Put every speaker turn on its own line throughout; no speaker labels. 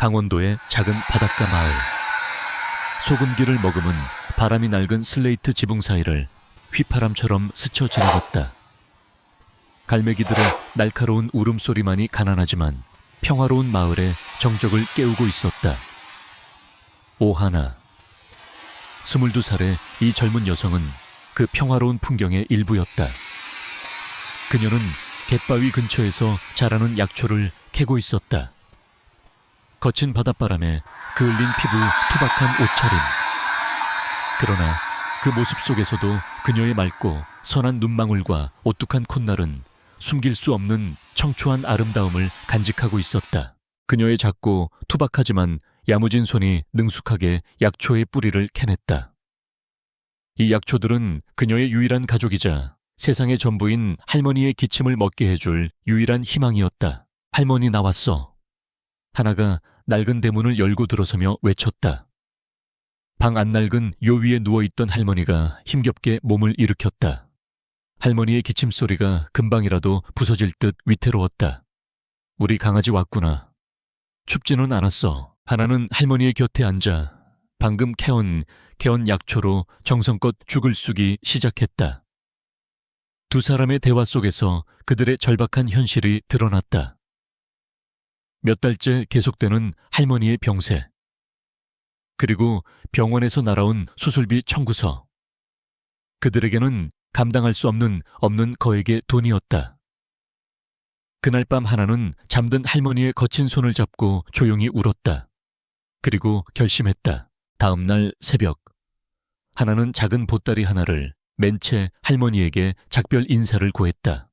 강원도의 작은 바닷가 마을. 소금기를 머금은 바람이 낡은 슬레이트 지붕 사이를 휘파람처럼 스쳐 지나갔다. 갈매기들의 날카로운 울음소리만이 가난하지만 평화로운 마을의 정적을 깨우고 있었다. 오하나. 22살의 이 젊은 여성은 그 평화로운 풍경의 일부였다. 그녀는 갯바위 근처에서 자라는 약초를 캐고 있었다. 거친 바닷바람에 그을린 피부 투박한 옷차림. 그러나 그 모습 속에서도 그녀의 맑고 선한 눈망울과 오뚝한 콧날은 숨길 수 없는 청초한 아름다움을 간직하고 있었다. 그녀의 작고 투박하지만 야무진 손이 능숙하게 약초의 뿌리를 캐냈다. 이 약초들은 그녀의 유일한 가족이자 세상의 전부인 할머니의 기침을 먹게 해줄 유일한 희망이었다. 할머니 나왔어. 하나가 낡은 대문을 열고 들어서며 외쳤다. 방 안낡은 요 위에 누워있던 할머니가 힘겹게 몸을 일으켰다. 할머니의 기침소리가 금방이라도 부서질 듯 위태로웠다. 우리 강아지 왔구나. 춥지는 않았어. 하나는 할머니의 곁에 앉아 방금 캐온 약초로 정성껏 죽을 쑤기 시작했다. 두 사람의 대화 속에서 그들의 절박한 현실이 드러났다. 몇 달째 계속되는 할머니의 병세. 그리고 병원에서 날아온 수술비 청구서. 그들에게는 감당할 수 없는 거액의 돈이었다. 그날 밤 하나는 잠든 할머니의 거친 손을 잡고 조용히 울었다. 그리고 결심했다. 다음 날 새벽, 하나는 작은 보따리 하나를 맨 채 할머니에게 작별 인사를 구했다.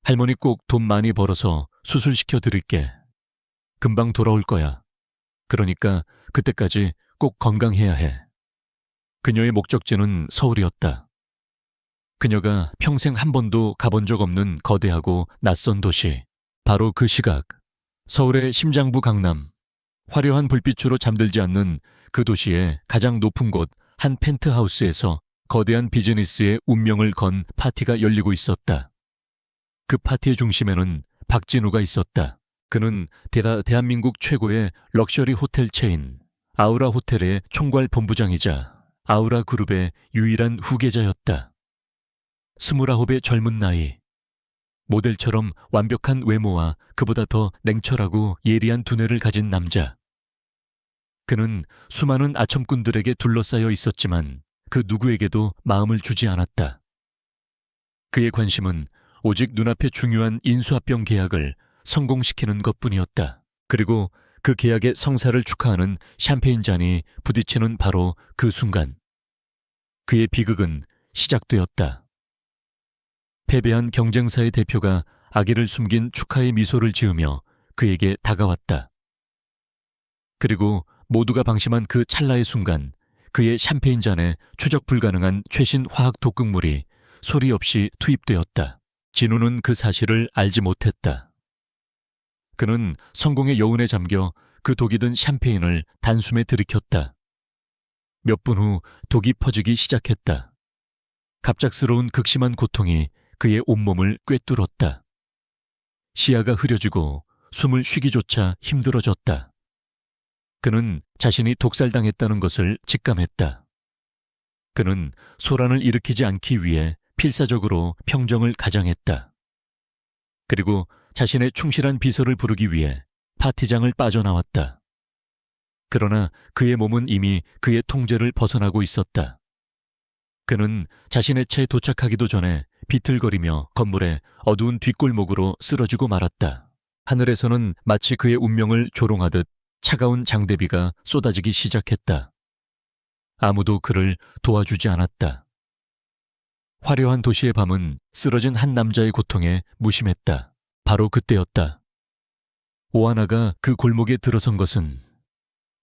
할머니 꼭 돈 많이 벌어서 수술시켜 드릴게. 금방 돌아올 거야. 그러니까 그때까지 꼭 건강해야 해. 그녀의 목적지는 서울이었다. 그녀가 평생 한 번도 가본 적 없는 거대하고 낯선 도시. 바로 그 시각, 서울의 심장부 강남, 화려한 불빛으로 잠들지 않는 그 도시의 가장 높은 곳 한 펜트하우스에서 거대한 비즈니스의 운명을 건 파티가 열리고 있었다. 그 파티의 중심에는 박진우가 있었다. 그는 대한민국 최고의 럭셔리 호텔 체인 아우라 호텔의 총괄 본부장이자 아우라 그룹의 유일한 후계자였다. 29의 젊은 나이, 모델처럼 완벽한 외모와 그보다 더 냉철하고 예리한 두뇌를 가진 남자. 그는 수많은 아첨꾼들에게 둘러싸여 있었지만 그 누구에게도 마음을 주지 않았다. 그의 관심은 오직 눈앞의 중요한 인수합병 계약을 성공시키는 것뿐이었다. 그리고 그 계약의 성사를 축하하는 샴페인 잔이 부딪히는 바로 그 순간, 그의 비극은 시작되었다. 패배한 경쟁사의 대표가 아기를 숨긴 축하의 미소를 지으며 그에게 다가왔다. 그리고 모두가 방심한 그 찰나의 순간, 그의 샴페인 잔에 추적 불가능한 최신 화학 독극물이 소리 없이 투입되었다. 진우는 그 사실을 알지 못했다. 그는 성공의 여운에 잠겨 그 독이 든 샴페인을 단숨에 들이켰다. 몇 분 후 독이 퍼지기 시작했다. 갑작스러운 극심한 고통이 그의 온몸을 꿰뚫었다. 시야가 흐려지고 숨을 쉬기조차 힘들어졌다. 그는 자신이 독살당했다는 것을 직감했다. 그는 소란을 일으키지 않기 위해 필사적으로 평정을 가장했다. 그리고 자신의 충실한 비서를 부르기 위해 파티장을 빠져나왔다. 그러나 그의 몸은 이미 그의 통제를 벗어나고 있었다. 그는 자신의 차에 도착하기도 전에 비틀거리며 건물의 어두운 뒷골목으로 쓰러지고 말았다. 하늘에서는 마치 그의 운명을 조롱하듯 차가운 장대비가 쏟아지기 시작했다. 아무도 그를 도와주지 않았다. 화려한 도시의 밤은 쓰러진 한 남자의 고통에 무심했다. 바로 그때였다. 오하나가 그 골목에 들어선 것은,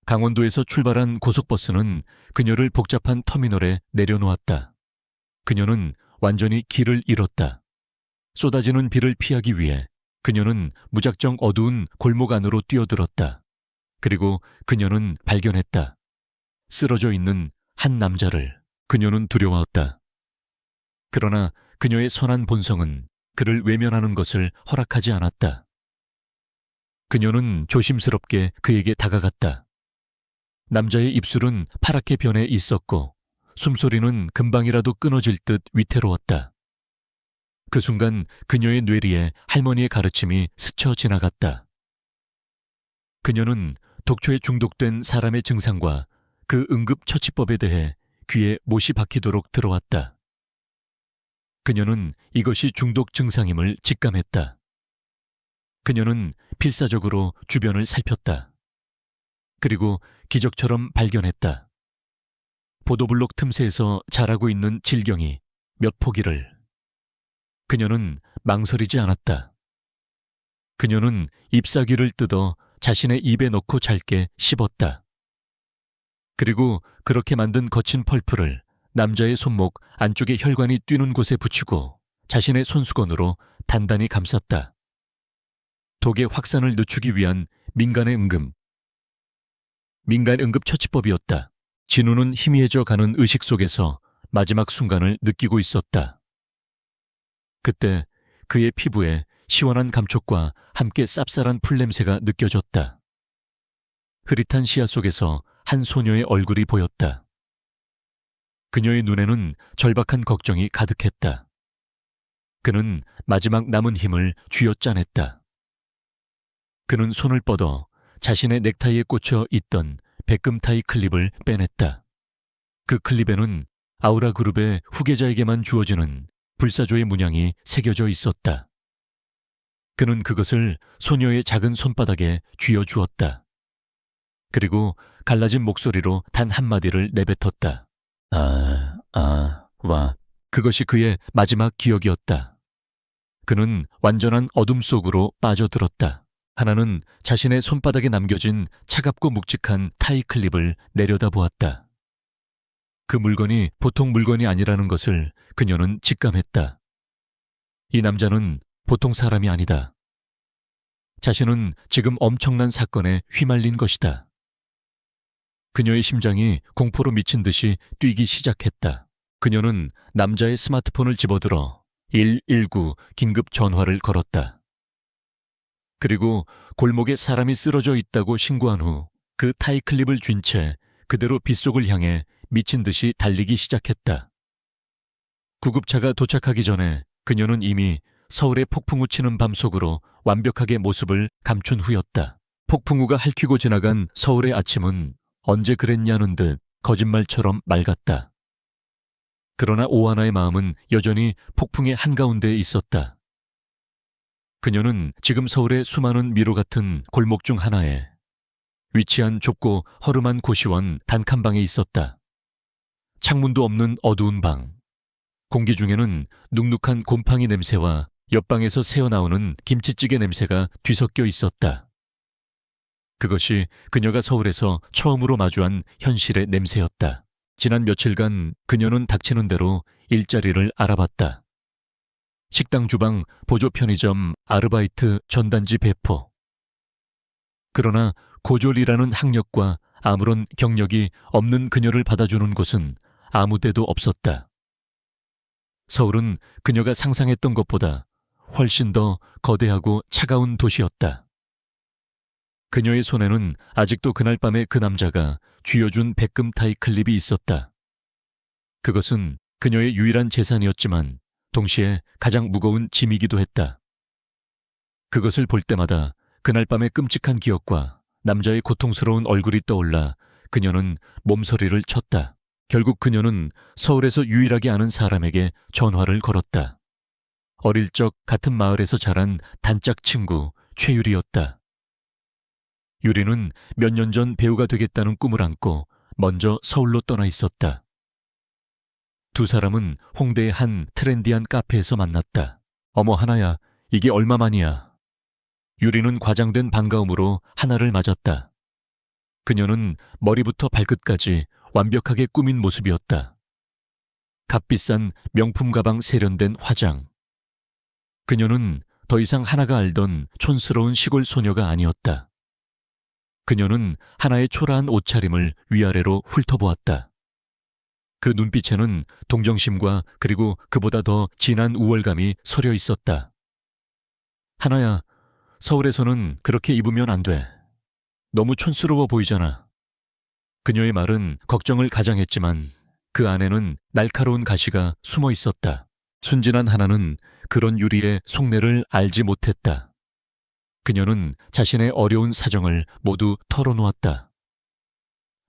강원도에서 출발한 고속버스는 그녀를 복잡한 터미널에 내려놓았다. 그녀는 완전히 길을 잃었다. 쏟아지는 비를 피하기 위해 그녀는 무작정 어두운 골목 안으로 뛰어들었다. 그리고 그녀는 발견했다. 쓰러져 있는 한 남자를. 그녀는 두려워했다. 그러나 그녀의 선한 본성은 그를 외면하는 것을 허락하지 않았다. 그녀는 조심스럽게 그에게 다가갔다. 남자의 입술은 파랗게 변해 있었고 숨소리는 금방이라도 끊어질 듯 위태로웠다. 그 순간 그녀의 뇌리에 할머니의 가르침이 스쳐 지나갔다. 그녀는 독초에 중독된 사람의 증상과 그 응급처치법에 대해 귀에 못이 박히도록 들어왔다. 그녀는 이것이 중독 증상임을 직감했다. 그녀는 필사적으로 주변을 살폈다. 그리고 기적처럼 발견했다. 보도블록 틈새에서 자라고 있는 질경이 몇 포기를. 그녀는 망설이지 않았다. 그녀는 잎사귀를 뜯어 자신의 입에 넣고 잘게 씹었다. 그리고 그렇게 만든 거친 펄프를 남자의 손목 안쪽에 혈관이 뛰는 곳에 붙이고 자신의 손수건으로 단단히 감쌌다. 독의 확산을 늦추기 위한 민간 응급처치법이었다. 진우는 희미해져 가는 의식 속에서 마지막 순간을 느끼고 있었다. 그때 그의 피부에 시원한 감촉과 함께 쌉쌀한 풀냄새가 느껴졌다. 흐릿한 시야 속에서 한 소녀의 얼굴이 보였다. 그녀의 눈에는 절박한 걱정이 가득했다. 그는 마지막 남은 힘을 쥐어짜냈다. 그는 손을 뻗어 자신의 넥타이에 꽂혀 있던 백금타이 클립을 빼냈다. 그 클립에는 아우라 그룹의 후계자에게만 주어지는 불사조의 문양이 새겨져 있었다. 그는 그것을 소녀의 작은 손바닥에 쥐어주었다. 그리고 갈라진 목소리로 단 한마디를 내뱉었다. 와. 그것이 그의 마지막 기억이었다. 그는 완전한 어둠 속으로 빠져들었다. 하나는 자신의 손바닥에 남겨진 차갑고 묵직한 타이 클립을 내려다보았다. 그 물건이 보통 물건이 아니라는 것을 그녀는 직감했다. 이 남자는 보통 사람이 아니다. 자신은 지금 엄청난 사건에 휘말린 것이다. 그녀의 심장이 공포로 미친 듯이 뛰기 시작했다. 그녀는 남자의 스마트폰을 집어들어 119 긴급 전화를 걸었다. 그리고 골목에 사람이 쓰러져 있다고 신고한 후 그 타이 클립을 쥔 채 그대로 빗속을 향해 미친 듯이 달리기 시작했다. 구급차가 도착하기 전에 그녀는 이미 서울의 폭풍우 치는 밤 속으로 완벽하게 모습을 감춘 후였다. 폭풍우가 핥히고 지나간 서울의 아침은 언제 그랬냐는 듯 거짓말처럼 맑았다. 그러나 오하나의 마음은 여전히 폭풍의 한가운데에 있었다. 그녀는 지금 서울의 수많은 미로 같은 골목 중 하나에 위치한 좁고 허름한 고시원 단칸방에 있었다. 창문도 없는 어두운 방. 공기 중에는 눅눅한 곰팡이 냄새와 옆방에서 새어나오는 김치찌개 냄새가 뒤섞여 있었다. 그것이 그녀가 서울에서 처음으로 마주한 현실의 냄새였다. 지난 며칠간 그녀는 닥치는 대로 일자리를 알아봤다. 식당 주방, 보조 편의점, 아르바이트, 전단지 배포. 그러나 고졸이라는 학력과 아무런 경력이 없는 그녀를 받아주는 곳은 아무 데도 없었다. 서울은 그녀가 상상했던 것보다 훨씬 더 거대하고 차가운 도시였다. 그녀의 손에는 아직도 그날 밤에 그 남자가 쥐어준 백금타이 클립이 있었다. 그것은 그녀의 유일한 재산이었지만 동시에 가장 무거운 짐이기도 했다. 그것을 볼 때마다 그날 밤의 끔찍한 기억과 남자의 고통스러운 얼굴이 떠올라 그녀는 몸서리를 쳤다. 결국 그녀는 서울에서 유일하게 아는 사람에게 전화를 걸었다. 어릴 적 같은 마을에서 자란 단짝 친구 최유리였다. 유리는 몇 년 전 배우가 되겠다는 꿈을 안고 먼저 서울로 떠나 있었다. 두 사람은 홍대의 한 트렌디한 카페에서 만났다. 어머 하나야, 이게 얼마만이야. 유리는 과장된 반가움으로 하나를 맞았다. 그녀는 머리부터 발끝까지 완벽하게 꾸민 모습이었다. 값비싼 명품 가방 세련된 화장. 그녀는 더 이상 하나가 알던 촌스러운 시골 소녀가 아니었다. 그녀는 하나의 초라한 옷차림을 위아래로 훑어보았다. 그 눈빛에는 동정심과 그리고 그보다 더 진한 우월감이 서려 있었다. 하나야, 서울에서는 그렇게 입으면 안 돼. 너무 촌스러워 보이잖아. 그녀의 말은 걱정을 가장했지만 그 안에는 날카로운 가시가 숨어 있었다. 순진한 하나는 그런 유리의 속내를 알지 못했다. 그녀는 자신의 어려운 사정을 모두 털어놓았다.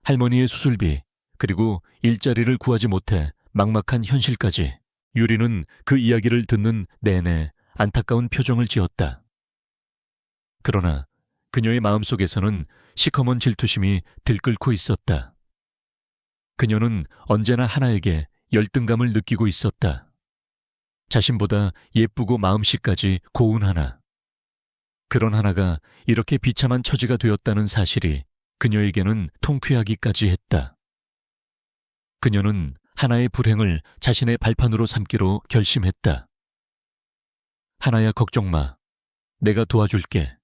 할머니의 수술비, 그리고 일자리를 구하지 못해 막막한 현실까지. 유리는 그 이야기를 듣는 내내 안타까운 표정을 지었다. 그러나 그녀의 마음속에서는 시커먼 질투심이 들끓고 있었다. 그녀는 언제나 하나에게 열등감을 느끼고 있었다. 자신보다 예쁘고 마음씨까지 고운 하나. 그런 하나가 이렇게 비참한 처지가 되었다는 사실이 그녀에게는 통쾌하기까지 했다. 그녀는 하나의 불행을 자신의 발판으로 삼기로 결심했다. 하나야, 걱정 마. 내가 도와줄게.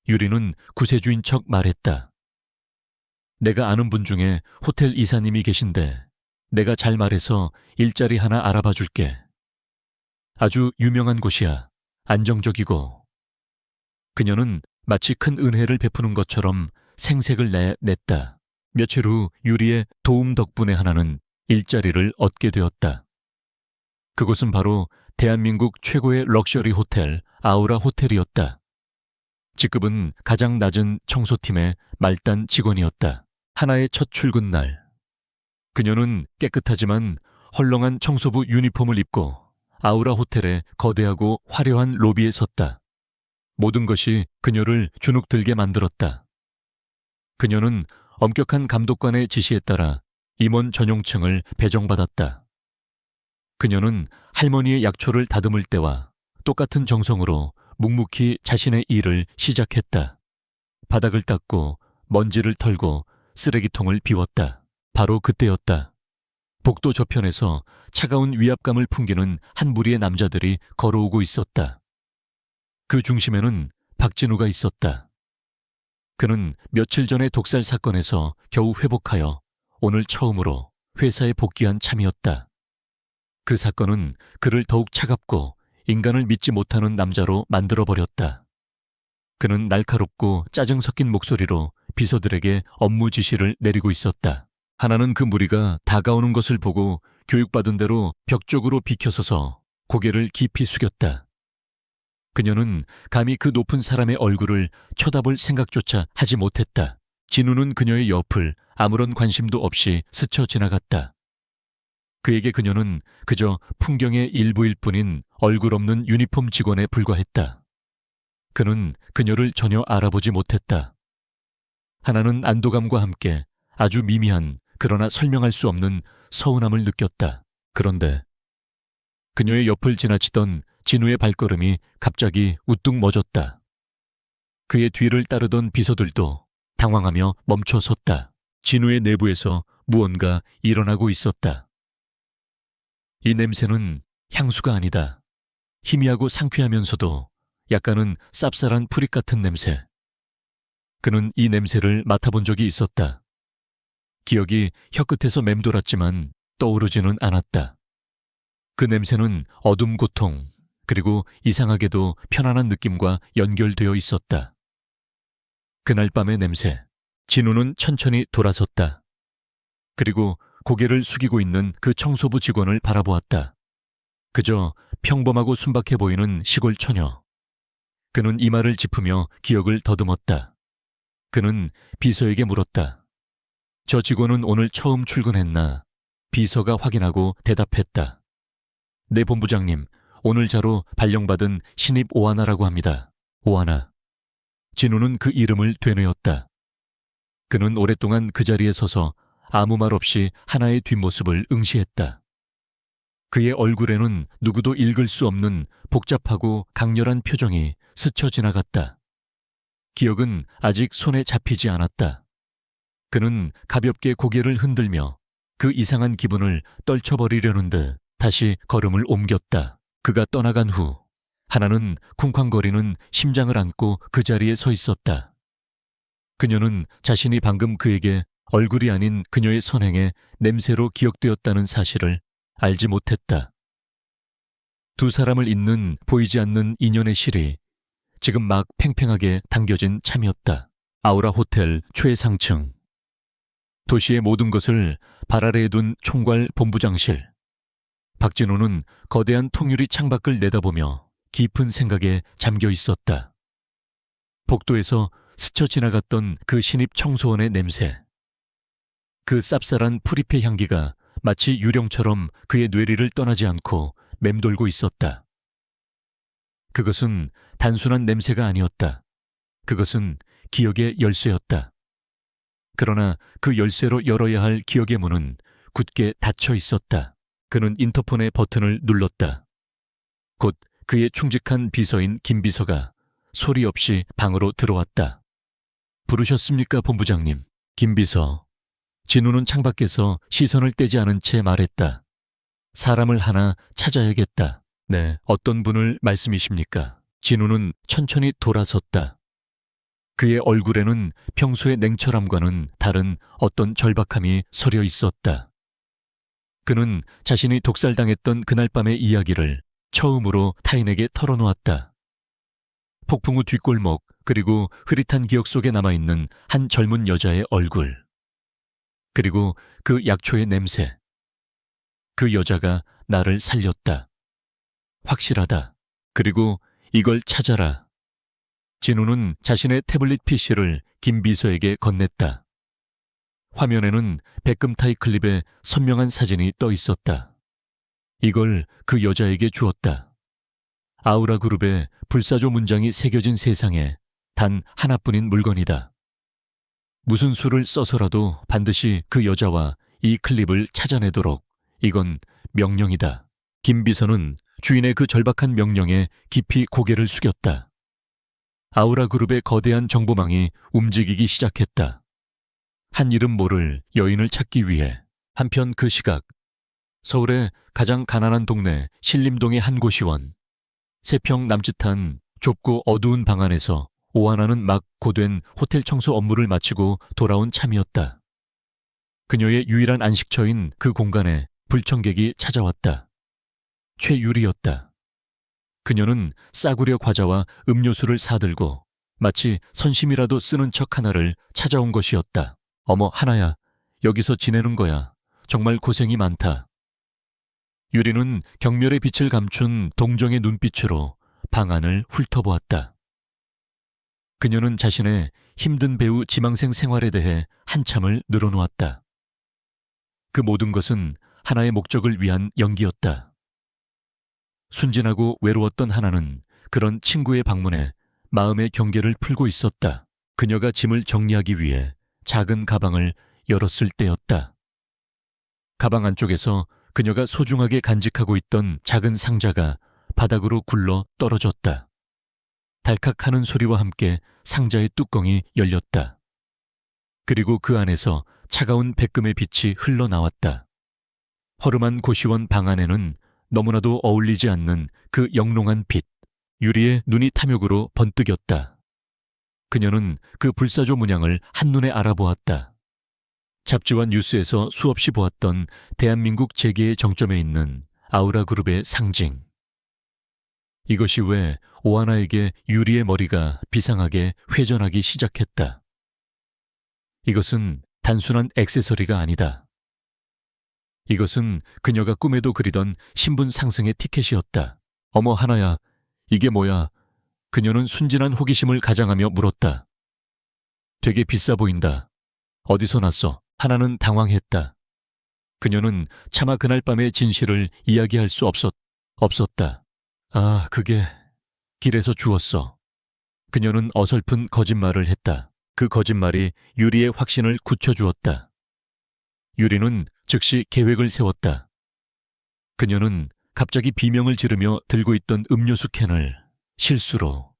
유리는 구세주인 척 말했다. 내가 아는 분 중에 호텔 이사님이 계신데 내가 잘 말해서 일자리 하나 알아봐 줄게. 아주 유명한 곳이야. 안정적이고. 그녀는 마치 큰 은혜를 베푸는 것처럼 생색을 냈다. 며칠 후 유리의 도움 덕분에 하나는 일자리를 얻게 되었다. 그곳은 바로 대한민국 최고의 럭셔리 호텔 아우라 호텔이었다. 직급은 가장 낮은 청소팀의 말단 직원이었다. 하나의 첫 출근 날. 그녀는 깨끗하지만 헐렁한 청소부 유니폼을 입고 아우라 호텔의 거대하고 화려한 로비에 섰다. 모든 것이 그녀를 주눅들게 만들었다. 그녀는 엄격한 감독관의 지시에 따라 임원 전용층을 배정받았다. 그녀는 할머니의 약초를 다듬을 때와 똑같은 정성으로 묵묵히 자신의 일을 시작했다. 바닥을 닦고 먼지를 털고 쓰레기통을 비웠다. 바로 그때였다. 복도 저편에서 차가운 위압감을 풍기는 한 무리의 남자들이 걸어오고 있었다. 그 중심에는 박진우가 있었다. 그는 며칠 전의 독살 사건에서 겨우 회복하여 오늘 처음으로 회사에 복귀한 참이었다. 그 사건은 그를 더욱 차갑고 인간을 믿지 못하는 남자로 만들어버렸다. 그는 날카롭고 짜증 섞인 목소리로 비서들에게 업무 지시를 내리고 있었다. 하나는 그 무리가 다가오는 것을 보고 교육받은 대로 벽 쪽으로 비켜서서 고개를 깊이 숙였다. 그녀는 감히 그 높은 사람의 얼굴을 쳐다볼 생각조차 하지 못했다. 진우는 그녀의 옆을 아무런 관심도 없이 스쳐 지나갔다. 그에게 그녀는 그저 풍경의 일부일 뿐인 얼굴 없는 유니폼 직원에 불과했다. 그는 그녀를 전혀 알아보지 못했다. 하나는 안도감과 함께 아주 미미한 그러나 설명할 수 없는 서운함을 느꼈다. 그런데 그녀의 옆을 지나치던 진우의 발걸음이 갑자기 우뚝 멎었다. 그의 뒤를 따르던 비서들도 당황하며 멈춰 섰다. 진우의 내부에서 무언가 일어나고 있었다. 이 냄새는 향수가 아니다. 희미하고 상쾌하면서도 약간은 쌉쌀한 프릭 같은 냄새. 그는 이 냄새를 맡아본 적이 있었다. 기억이 혀끝에서 맴돌았지만 떠오르지는 않았다. 그 냄새는 어둠 고통, 그리고 이상하게도 편안한 느낌과 연결되어 있었다. 그날 밤의 냄새. 진우는 천천히 돌아섰다. 그리고 고개를 숙이고 있는 그 청소부 직원을 바라보았다. 그저 평범하고 순박해 보이는 시골 처녀. 그는 이마를 짚으며 기억을 더듬었다. 그는 비서에게 물었다. 저 직원은 오늘 처음 출근했나? 비서가 확인하고 대답했다. 네, 본부장님. 오늘 자로 발령받은 신입 오하나라고 합니다. 오하나. 진우는 그 이름을 되뇌었다. 그는 오랫동안 그 자리에 서서 아무 말 없이 하나의 뒷모습을 응시했다. 그의 얼굴에는 누구도 읽을 수 없는 복잡하고 강렬한 표정이 스쳐 지나갔다. 기억은 아직 손에 잡히지 않았다. 그는 가볍게 고개를 흔들며 그 이상한 기분을 떨쳐버리려는 듯 다시 걸음을 옮겼다. 그가 떠나간 후 하나는 쿵쾅거리는 심장을 안고 그 자리에 서 있었다. 그녀는 자신이 방금 그에게 얼굴이 아닌 그녀의 선행에 냄새로 기억되었다는 사실을 알지 못했다. 두 사람을 잇는 보이지 않는 인연의 실이 지금 막 팽팽하게 당겨진 참이었다. 아우라 호텔 최상층. 도시의 모든 것을 발 아래에 둔 총괄 본부장실. 박진호는 거대한 통유리 창밖을 내다보며 깊은 생각에 잠겨 있었다. 복도에서 스쳐 지나갔던 그 신입 청소원의 냄새. 그 쌉쌀한 프리페 향기가 마치 유령처럼 그의 뇌리를 떠나지 않고 맴돌고 있었다. 그것은 단순한 냄새가 아니었다. 그것은 기억의 열쇠였다. 그러나 그 열쇠로 열어야 할 기억의 문은 굳게 닫혀 있었다. 그는 인터폰의 버튼을 눌렀다. 곧 그의 충직한 비서인 김 비서가 소리 없이 방으로 들어왔다. 부르셨습니까, 본부장님? 김 비서. 진우는 창밖에서 시선을 떼지 않은 채 말했다. 사람을 하나 찾아야겠다. 네, 어떤 분을 말씀이십니까? 진우는 천천히 돌아섰다. 그의 얼굴에는 평소의 냉철함과는 다른 어떤 절박함이 서려 있었다. 그는 자신이 독살당했던 그날 밤의 이야기를 처음으로 타인에게 털어놓았다. 폭풍 후 뒷골목, 그리고 흐릿한 기억 속에 남아있는 한 젊은 여자의 얼굴. 그리고 그 약초의 냄새. 그 여자가 나를 살렸다. 확실하다. 그리고 이걸 찾아라. 진우는 자신의 태블릿 PC를 김 비서에게 건넸다. 화면에는 백금타이 클립에 선명한 사진이 떠 있었다. 이걸 그 여자에게 주었다. 아우라 그룹의 불사조 문장이 새겨진 세상에 단 하나뿐인 물건이다. 무슨 수를 써서라도 반드시 그 여자와 이 클립을 찾아내도록 이건 명령이다. 김 비서는 주인의 그 절박한 명령에 깊이 고개를 숙였다. 아우라 그룹의 거대한 정보망이 움직이기 시작했다. 한 이름 모를 여인을 찾기 위해. 한편 그 시각 서울의 가장 가난한 동네 신림동의 한 고시원. 3평 남짓한 좁고 어두운 방 안에서 오하나는 막 고된 호텔 청소 업무를 마치고 돌아온 참이었다. 그녀의 유일한 안식처인 그 공간에 불청객이 찾아왔다. 최유리였다. 그녀는 싸구려 과자와 음료수를 사들고 마치 선심이라도 쓰는 척 하나를 찾아온 것이었다. 어머, 하나야, 여기서 지내는 거야. 정말 고생이 많다. 유리는 경멸의 빛을 감춘 동정의 눈빛으로 방 안을 훑어보았다. 그녀는 자신의 힘든 배우 지망생 생활에 대해 한참을 늘어놓았다. 그 모든 것은 하나의 목적을 위한 연기였다. 순진하고 외로웠던 하나는 그런 친구의 방문에 마음의 경계를 풀고 있었다. 그녀가 짐을 정리하기 위해 작은 가방을 열었을 때였다. 가방 안쪽에서 그녀가 소중하게 간직하고 있던 작은 상자가 바닥으로 굴러 떨어졌다. 달칵하는 소리와 함께 상자의 뚜껑이 열렸다. 그리고 그 안에서 차가운 백금의 빛이 흘러나왔다. 허름한 고시원 방 안에는 너무나도 어울리지 않는 그 영롱한 빛. 유리의 눈이 탐욕으로 번뜩였다. 그녀는 그 불사조 문양을 한눈에 알아보았다. 잡지와 뉴스에서 수없이 보았던 대한민국 재계의 정점에 있는 아우라 그룹의 상징. 이것이 왜 오하나에게 유리의 머리가 비상하게 회전하기 시작했다. 이것은 단순한 액세서리가 아니다. 이것은 그녀가 꿈에도 그리던 신분 상승의 티켓이었다. 어머, 하나야, 이게 뭐야? 그녀는 순진한 호기심을 가장하며 물었다. 되게 비싸 보인다. 어디서 났어? 하나는 당황했다. 그녀는 차마 그날 밤의 진실을 이야기할 수 없었다. 아, 그게 길에서 주웠어. 그녀는 어설픈 거짓말을 했다. 그 거짓말이 유리의 확신을 굳혀주었다. 유리는 즉시 계획을 세웠다. 그녀는 갑자기 비명을 지르며 들고 있던 음료수 캔을 실수로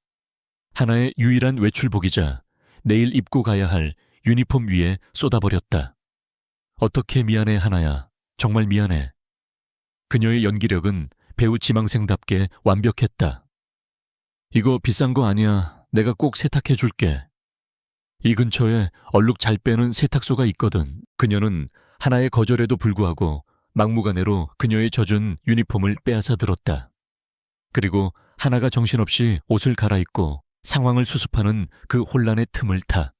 하나의 유일한 외출복이자 내일 입고 가야 할 유니폼 위에 쏟아버렸다. 어떻게 미안해, 하나야. 정말 미안해. 그녀의 연기력은 배우 지망생답게 완벽했다. 이거 비싼 거 아니야. 내가 꼭 세탁해 줄게. 이 근처에 얼룩 잘 빼는 세탁소가 있거든. 그녀는 하나의 거절에도 불구하고 막무가내로 그녀의 젖은 유니폼을 빼앗아 들었다. 그리고 하나가 정신없이 옷을 갈아입고 상황을 수습하는 그 혼란의 틈을 타.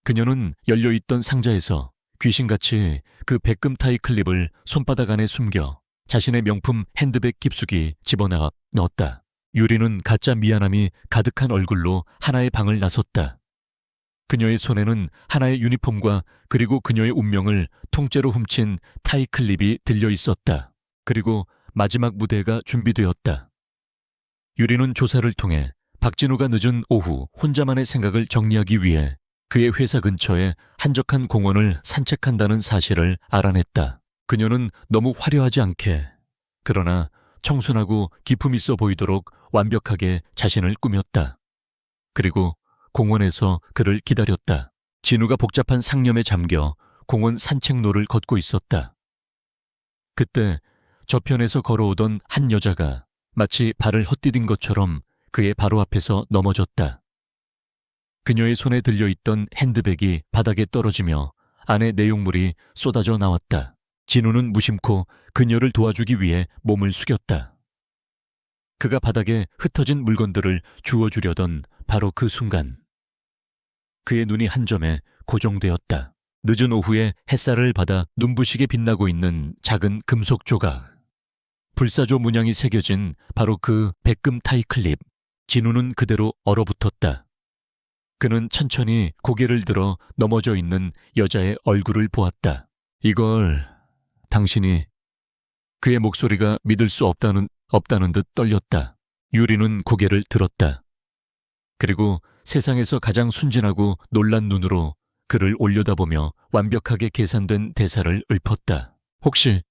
그녀는 열려있던 상자에서 귀신같이 그 백금 타이 클립을 손바닥 안에 숨겨 자신의 명품 핸드백 깊숙이 집어넣어 넣었다. 유리는 가짜 미안함이 가득한 얼굴로 하나의 방을 나섰다. 그녀의 손에는 하나의 유니폼과 그리고 그녀의 운명을 통째로 훔친 타이 클립이 들려 있었다. 그리고 마지막 무대가 준비되었다. 유리는 조사를 통해 박진우가 늦은 오후 혼자만의 생각을 정리하기 위해 그의 회사 근처의 한적한 공원을 산책한다는 사실을 알아냈다. 그녀는 너무 화려하지 않게, 그러나 청순하고 기품 있어 보이도록 완벽하게 자신을 꾸몄다. 그리고 공원에서 그를 기다렸다. 진우가 복잡한 상념에 잠겨 공원 산책로를 걷고 있었다. 그때 저편에서 걸어오던 한 여자가 마치 발을 헛디딘 것처럼 그의 바로 앞에서 넘어졌다. 그녀의 손에 들려있던 핸드백이 바닥에 떨어지며 안에 내용물이 쏟아져 나왔다. 진우는 무심코 그녀를 도와주기 위해 몸을 숙였다. 그가 바닥에 흩어진 물건들을 주워주려던 바로 그 순간 그의 눈이 한 점에 고정되었다. 늦은 오후에 햇살을 받아 눈부시게 빛나고 있는 작은 금속 조각. 불사조 문양이 새겨진 바로 그 백금 타이 클립. 진우는 그대로 얼어붙었다. 그는 천천히 고개를 들어 넘어져 있는 여자의 얼굴을 보았다. 이걸 당신이... 그의 목소리가 믿을 수 없다는 듯 떨렸다. 유리는 고개를 들었다. 그리고 세상에서 가장 순진하고 놀란 눈으로 그를 올려다보며 완벽하게 계산된 대사를 읊었다. 혹시...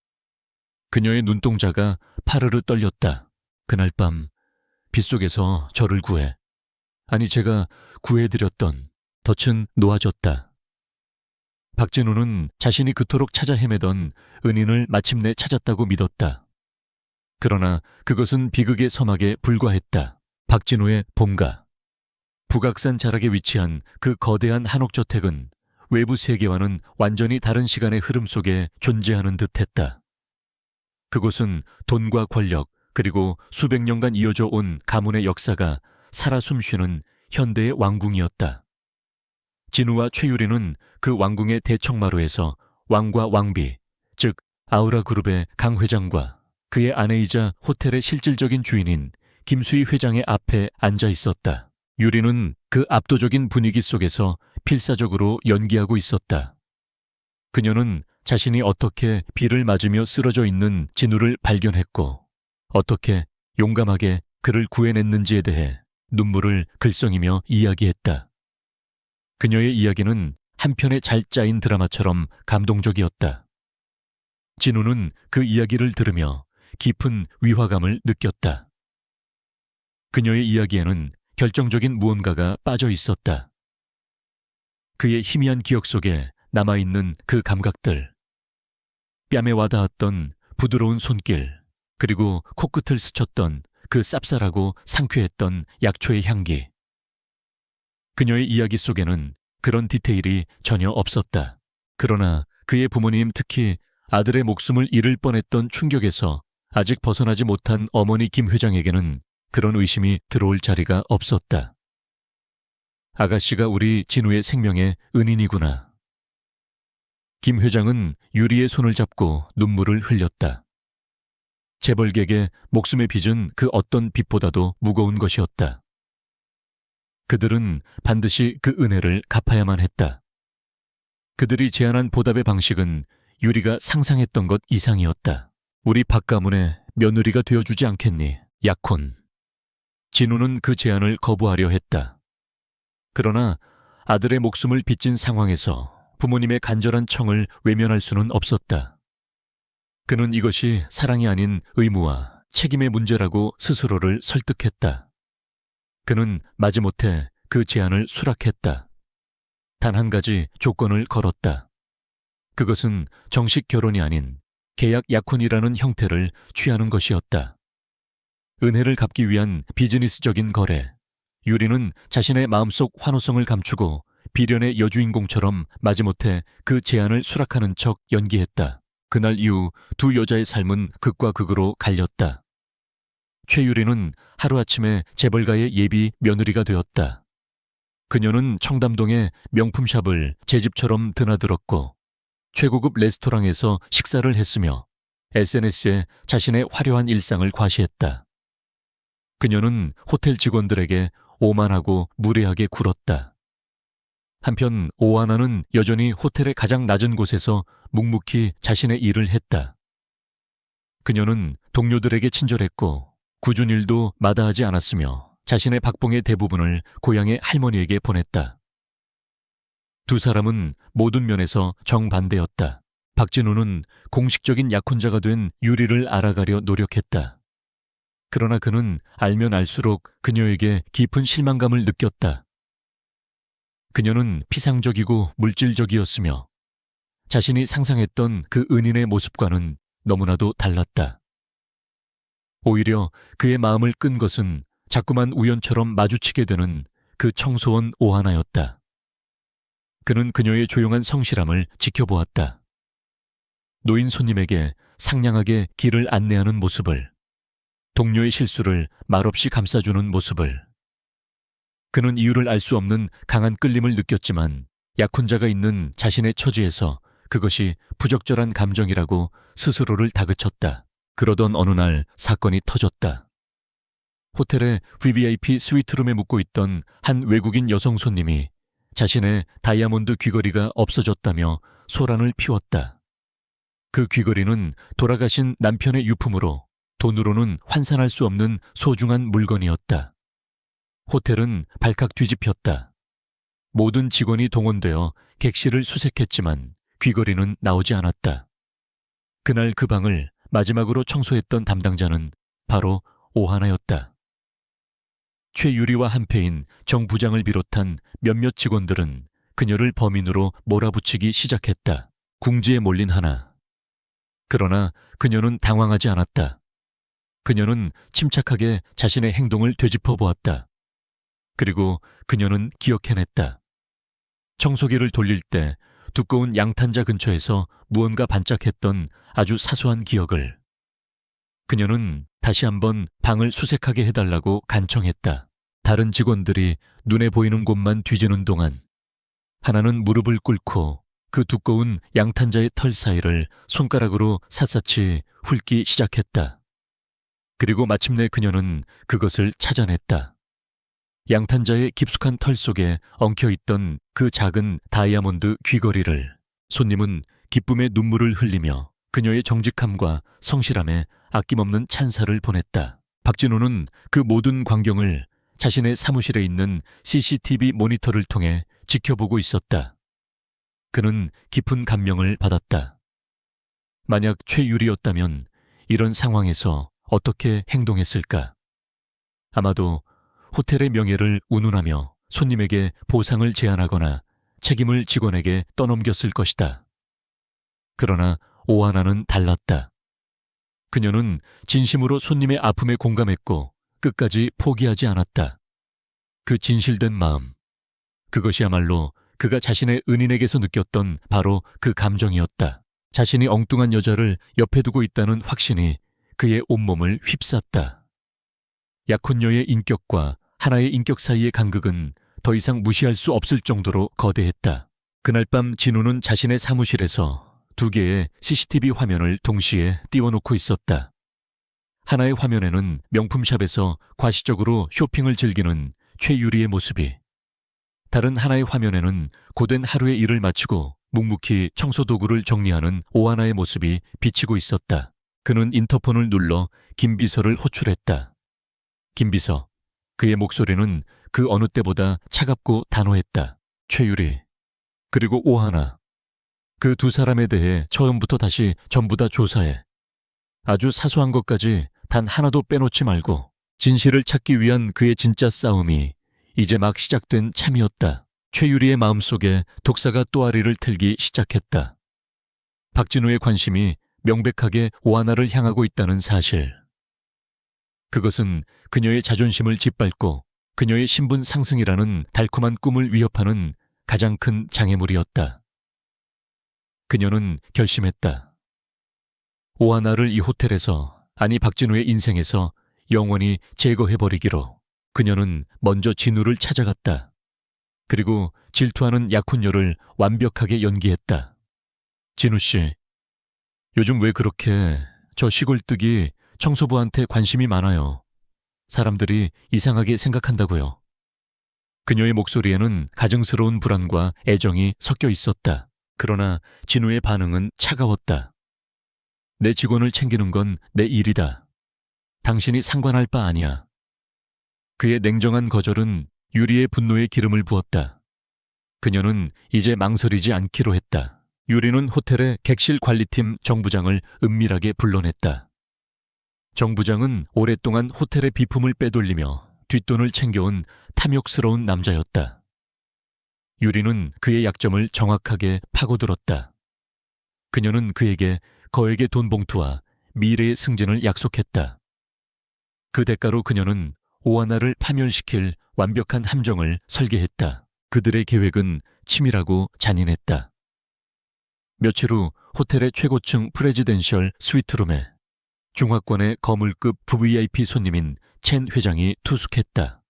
그녀의 눈동자가 파르르 떨렸다. 그날 밤 빗속에서 저를 구해... 아니 제가 구해드렸던 덫은 놓아졌다. 박진우는 자신이 그토록 찾아 헤매던 은인을 마침내 찾았다고 믿었다. 그러나 그것은 비극의 서막에 불과했다. 박진우의 본가. 북악산 자락에 위치한 그 거대한 한옥저택은 외부 세계와는 완전히 다른 시간의 흐름 속에 존재하는 듯했다. 그곳은 돈과 권력 그리고 수백 년간 이어져 온 가문의 역사가 살아 숨쉬는 현대의 왕궁이었다. 진우와 최유리는 그 왕궁의 대청마루에서 왕과 왕비, 즉 아우라 그룹의 강 회장과 그의 아내이자 호텔의 실질적인 주인인 김수희 회장의 앞에 앉아 있었다. 유리는 그 압도적인 분위기 속에서 필사적으로 연기하고 있었다. 그녀는 자신이 어떻게 비를 맞으며 쓰러져 있는 진우를 발견했고 어떻게 용감하게 그를 구해냈는지에 대해 눈물을 글썽이며 이야기했다. 그녀의 이야기는 한 편의 잘 짜인 드라마처럼 감동적이었다. 진우는 그 이야기를 들으며 깊은 위화감을 느꼈다. 그녀의 이야기에는 결정적인 무언가가 빠져 있었다. 그의 희미한 기억 속에 남아있는 그 감각들, 뺨에 와닿았던 부드러운 손길, 그리고 코끝을 스쳤던 그 쌉쌀하고 상쾌했던 약초의 향기. 그녀의 이야기 속에는 그런 디테일이 전혀 없었다. 그러나 그의 부모님, 특히 아들의 목숨을 잃을 뻔했던 충격에서 아직 벗어나지 못한 어머니 김 회장에게는 그런 의심이 들어올 자리가 없었다. 아가씨가 우리 진우의 생명의 은인이구나. 김 회장은 유리의 손을 잡고 눈물을 흘렸다. 재벌객의 목숨의 빚은 그 어떤 빚보다도 무거운 것이었다. 그들은 반드시 그 은혜를 갚아야만 했다. 그들이 제안한 보답의 방식은 유리가 상상했던 것 이상이었다. 우리 박 가문의 며느리가 되어주지 않겠니, 약혼. 진우는 그 제안을 거부하려 했다. 그러나 아들의 목숨을 빚진 상황에서 부모님의 간절한 청을 외면할 수는 없었다. 그는 이것이 사랑이 아닌 의무와 책임의 문제라고 스스로를 설득했다. 그는 마지못해 그 제안을 수락했다. 단 한 가지 조건을 걸었다. 그것은 정식 결혼이 아닌 계약 약혼이라는 형태를 취하는 것이었다. 은혜를 갚기 위한 비즈니스적인 거래. 유리는 자신의 마음속 환호성을 감추고 비련의 여주인공처럼 마지못해 그 제안을 수락하는 척 연기했다. 그날 이후 두 여자의 삶은 극과 극으로 갈렸다. 최유리는 하루아침에 재벌가의 예비 며느리가 되었다. 그녀는 청담동의 명품샵을 제 집처럼 드나들었고 최고급 레스토랑에서 식사를 했으며 SNS에 자신의 화려한 일상을 과시했다. 그녀는 호텔 직원들에게 오만하고 무례하게 굴었다. 한편 오하나는 여전히 호텔의 가장 낮은 곳에서 묵묵히 자신의 일을 했다. 그녀는 동료들에게 친절했고 굳은 일도 마다하지 않았으며 자신의 박봉의 대부분을 고향의 할머니에게 보냈다. 두 사람은 모든 면에서 정반대였다. 박진우는 공식적인 약혼자가 된 유리를 알아가려 노력했다. 그러나 그는 알면 알수록 그녀에게 깊은 실망감을 느꼈다. 그녀는 피상적이고 물질적이었으며 자신이 상상했던 그 은인의 모습과는 너무나도 달랐다. 오히려 그의 마음을 끈 것은 자꾸만 우연처럼 마주치게 되는 그 청소원 오하나였다. 그는 그녀의 조용한 성실함을 지켜보았다. 노인 손님에게 상냥하게 길을 안내하는 모습을, 동료의 실수를 말없이 감싸주는 모습을. 그는 이유를 알 수 없는 강한 끌림을 느꼈지만 약혼자가 있는 자신의 처지에서 그것이 부적절한 감정이라고 스스로를 다그쳤다. 그러던 어느 날 사건이 터졌다. 호텔의 VVIP 스위트룸에 묵고 있던 한 외국인 여성 손님이 자신의 다이아몬드 귀걸이가 없어졌다며 소란을 피웠다. 그 귀걸이는 돌아가신 남편의 유품으로 돈으로는 환산할 수 없는 소중한 물건이었다. 호텔은 발칵 뒤집혔다. 모든 직원이 동원되어 객실을 수색했지만 귀걸이는 나오지 않았다. 그날 그 방을 마지막으로 청소했던 담당자는 바로 오하나였다. 최유리와 한패인 정 부장을 비롯한 몇몇 직원들은 그녀를 범인으로 몰아붙이기 시작했다. 궁지에 몰린 하나. 그러나 그녀는 당황하지 않았다. 그녀는 침착하게 자신의 행동을 되짚어 보았다. 그리고 그녀는 기억해냈다. 청소기를 돌릴 때 두꺼운 양탄자 근처에서 무언가 반짝했던 아주 사소한 기억을. 그녀는 다시 한번 방을 수색하게 해달라고 간청했다. 다른 직원들이 눈에 보이는 곳만 뒤지는 동안 하나는 무릎을 꿇고 그 두꺼운 양탄자의 털 사이를 손가락으로 샅샅이 훑기 시작했다. 그리고 마침내 그녀는 그것을 찾아냈다. 양탄자의 깊숙한 털 속에 엉켜있던 그 작은 다이아몬드 귀걸이를. 손님은 기쁨의 눈물을 흘리며 그녀의 정직함과 성실함에 아낌없는 찬사를 보냈다. 박진우는 그 모든 광경을 자신의 사무실에 있는 CCTV 모니터를 통해 지켜보고 있었다. 그는 깊은 감명을 받았다. 만약 최유리였다면 이런 상황에서 어떻게 행동했을까? 아마도 호텔의 명예를 운운하며 손님에게 보상을 제안하거나 책임을 직원에게 떠넘겼을 것이다. 그러나 오하나는 달랐다. 그녀는 진심으로 손님의 아픔에 공감했고 끝까지 포기하지 않았다. 그 진실된 마음, 그것이야말로 그가 자신의 은인에게서 느꼈던 바로 그 감정이었다. 자신이 엉뚱한 여자를 옆에 두고 있다는 확신이 그의 온몸을 휩쌌다. 약혼녀의 인격과 하나의 인격 사이의 간극은 더 이상 무시할 수 없을 정도로 거대했다. 그날 밤 진우는 자신의 사무실에서 2개의 CCTV 화면을 동시에 띄워놓고 있었다. 하나의 화면에는 명품샵에서 과시적으로 쇼핑을 즐기는 최유리의 모습이, 다른 하나의 화면에는 고된 하루의 일을 마치고 묵묵히 청소도구를 정리하는 오하나의 모습이 비치고 있었다. 그는 인터폰을 눌러 김비서를 호출했다. 김비서. 그의 목소리는 그 어느 때보다 차갑고 단호했다. 최유리, 그리고 오하나. 그 두 사람에 대해 처음부터 다시 전부 다 조사해. 아주 사소한 것까지 단 하나도 빼놓지 말고. 진실을 찾기 위한 그의 진짜 싸움이 이제 막 시작된 참이었다. 최유리의 마음속에 독사가 또아리를 틀기 시작했다. 박진우의 관심이 명백하게 오하나를 향하고 있다는 사실. 그것은 그녀의 자존심을 짓밟고 그녀의 신분 상승이라는 달콤한 꿈을 위협하는 가장 큰 장애물이었다. 그녀는 결심했다. 오하나를 이 호텔에서, 아니 박진우의 인생에서 영원히 제거해버리기로 그녀는 먼저 진우를 찾아갔다. 그리고 질투하는 약혼녀를 완벽하게 연기했다. 진우 씨, 요즘 왜 그렇게 저 시골뜨기 청소부한테 관심이 많아요? 사람들이 이상하게 생각한다고요. 그녀의 목소리에는 가증스러운 불안과 애정이 섞여 있었다. 그러나 진우의 반응은 차가웠다. 내 직원을 챙기는 건 내 일이다. 당신이 상관할 바 아니야. 그의 냉정한 거절은 유리의 분노에 기름을 부었다. 그녀는 이제 망설이지 않기로 했다. 유리는 호텔의 객실 관리팀 정 부장을 은밀하게 불러냈다. 정 부장은 오랫동안 호텔의 비품을 빼돌리며 뒷돈을 챙겨온 탐욕스러운 남자였다. 유리는 그의 약점을 정확하게 파고들었다. 그녀는 그에게 거액의 돈 봉투와 미래의 승진을 약속했다. 그 대가로 그녀는 오하나를 파멸시킬 완벽한 함정을 설계했다. 그들의 계획은 치밀하고 잔인했다. 며칠 후 호텔의 최고층 프레지덴셜 스위트룸에 중화권의 거물급 VVIP 손님인 첸 회장이 투숙했다.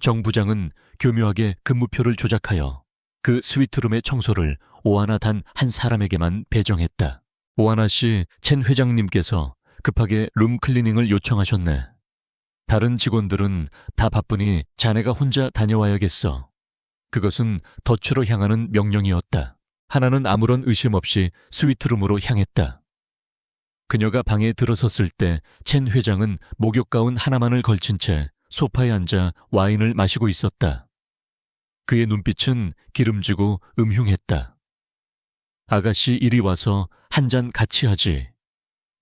정 부장은 교묘하게 근무표를 조작하여 그 스위트룸의 청소를 오하나 단 한 사람에게만 배정했다. 오하나 씨, 첸 회장님께서 급하게 룸 클리닝을 요청하셨네. 다른 직원들은 다 바쁘니 자네가 혼자 다녀와야겠어. 그것은 덫으로 향하는 명령이었다. 하나는 아무런 의심 없이 스위트룸으로 향했다. 그녀가 방에 들어섰을 때 첸 회장은 목욕가운 하나만을 걸친 채 소파에 앉아 와인을 마시고 있었다. 그의 눈빛은 기름지고 음흉했다. 아가씨 이리 와서 한 잔 같이 하지.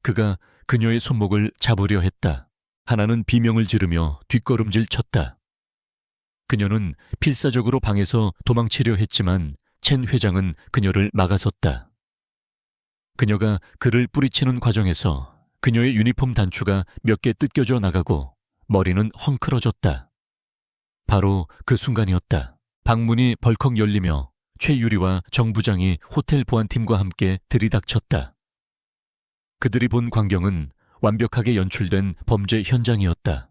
그가 그녀의 손목을 잡으려 했다. 하나는 비명을 지르며 뒷걸음질 쳤다. 그녀는 필사적으로 방에서 도망치려 했지만 첸 회장은 그녀를 막아섰다. 그녀가 그를 뿌리치는 과정에서 그녀의 유니폼 단추가 몇 개 뜯겨져 나가고 머리는 헝클어졌다. 바로 그 순간이었다. 방문이 벌컥 열리며 최유리와 정 부장이 호텔 보안팀과 함께 들이닥쳤다. 그들이 본 광경은 완벽하게 연출된 범죄 현장이었다.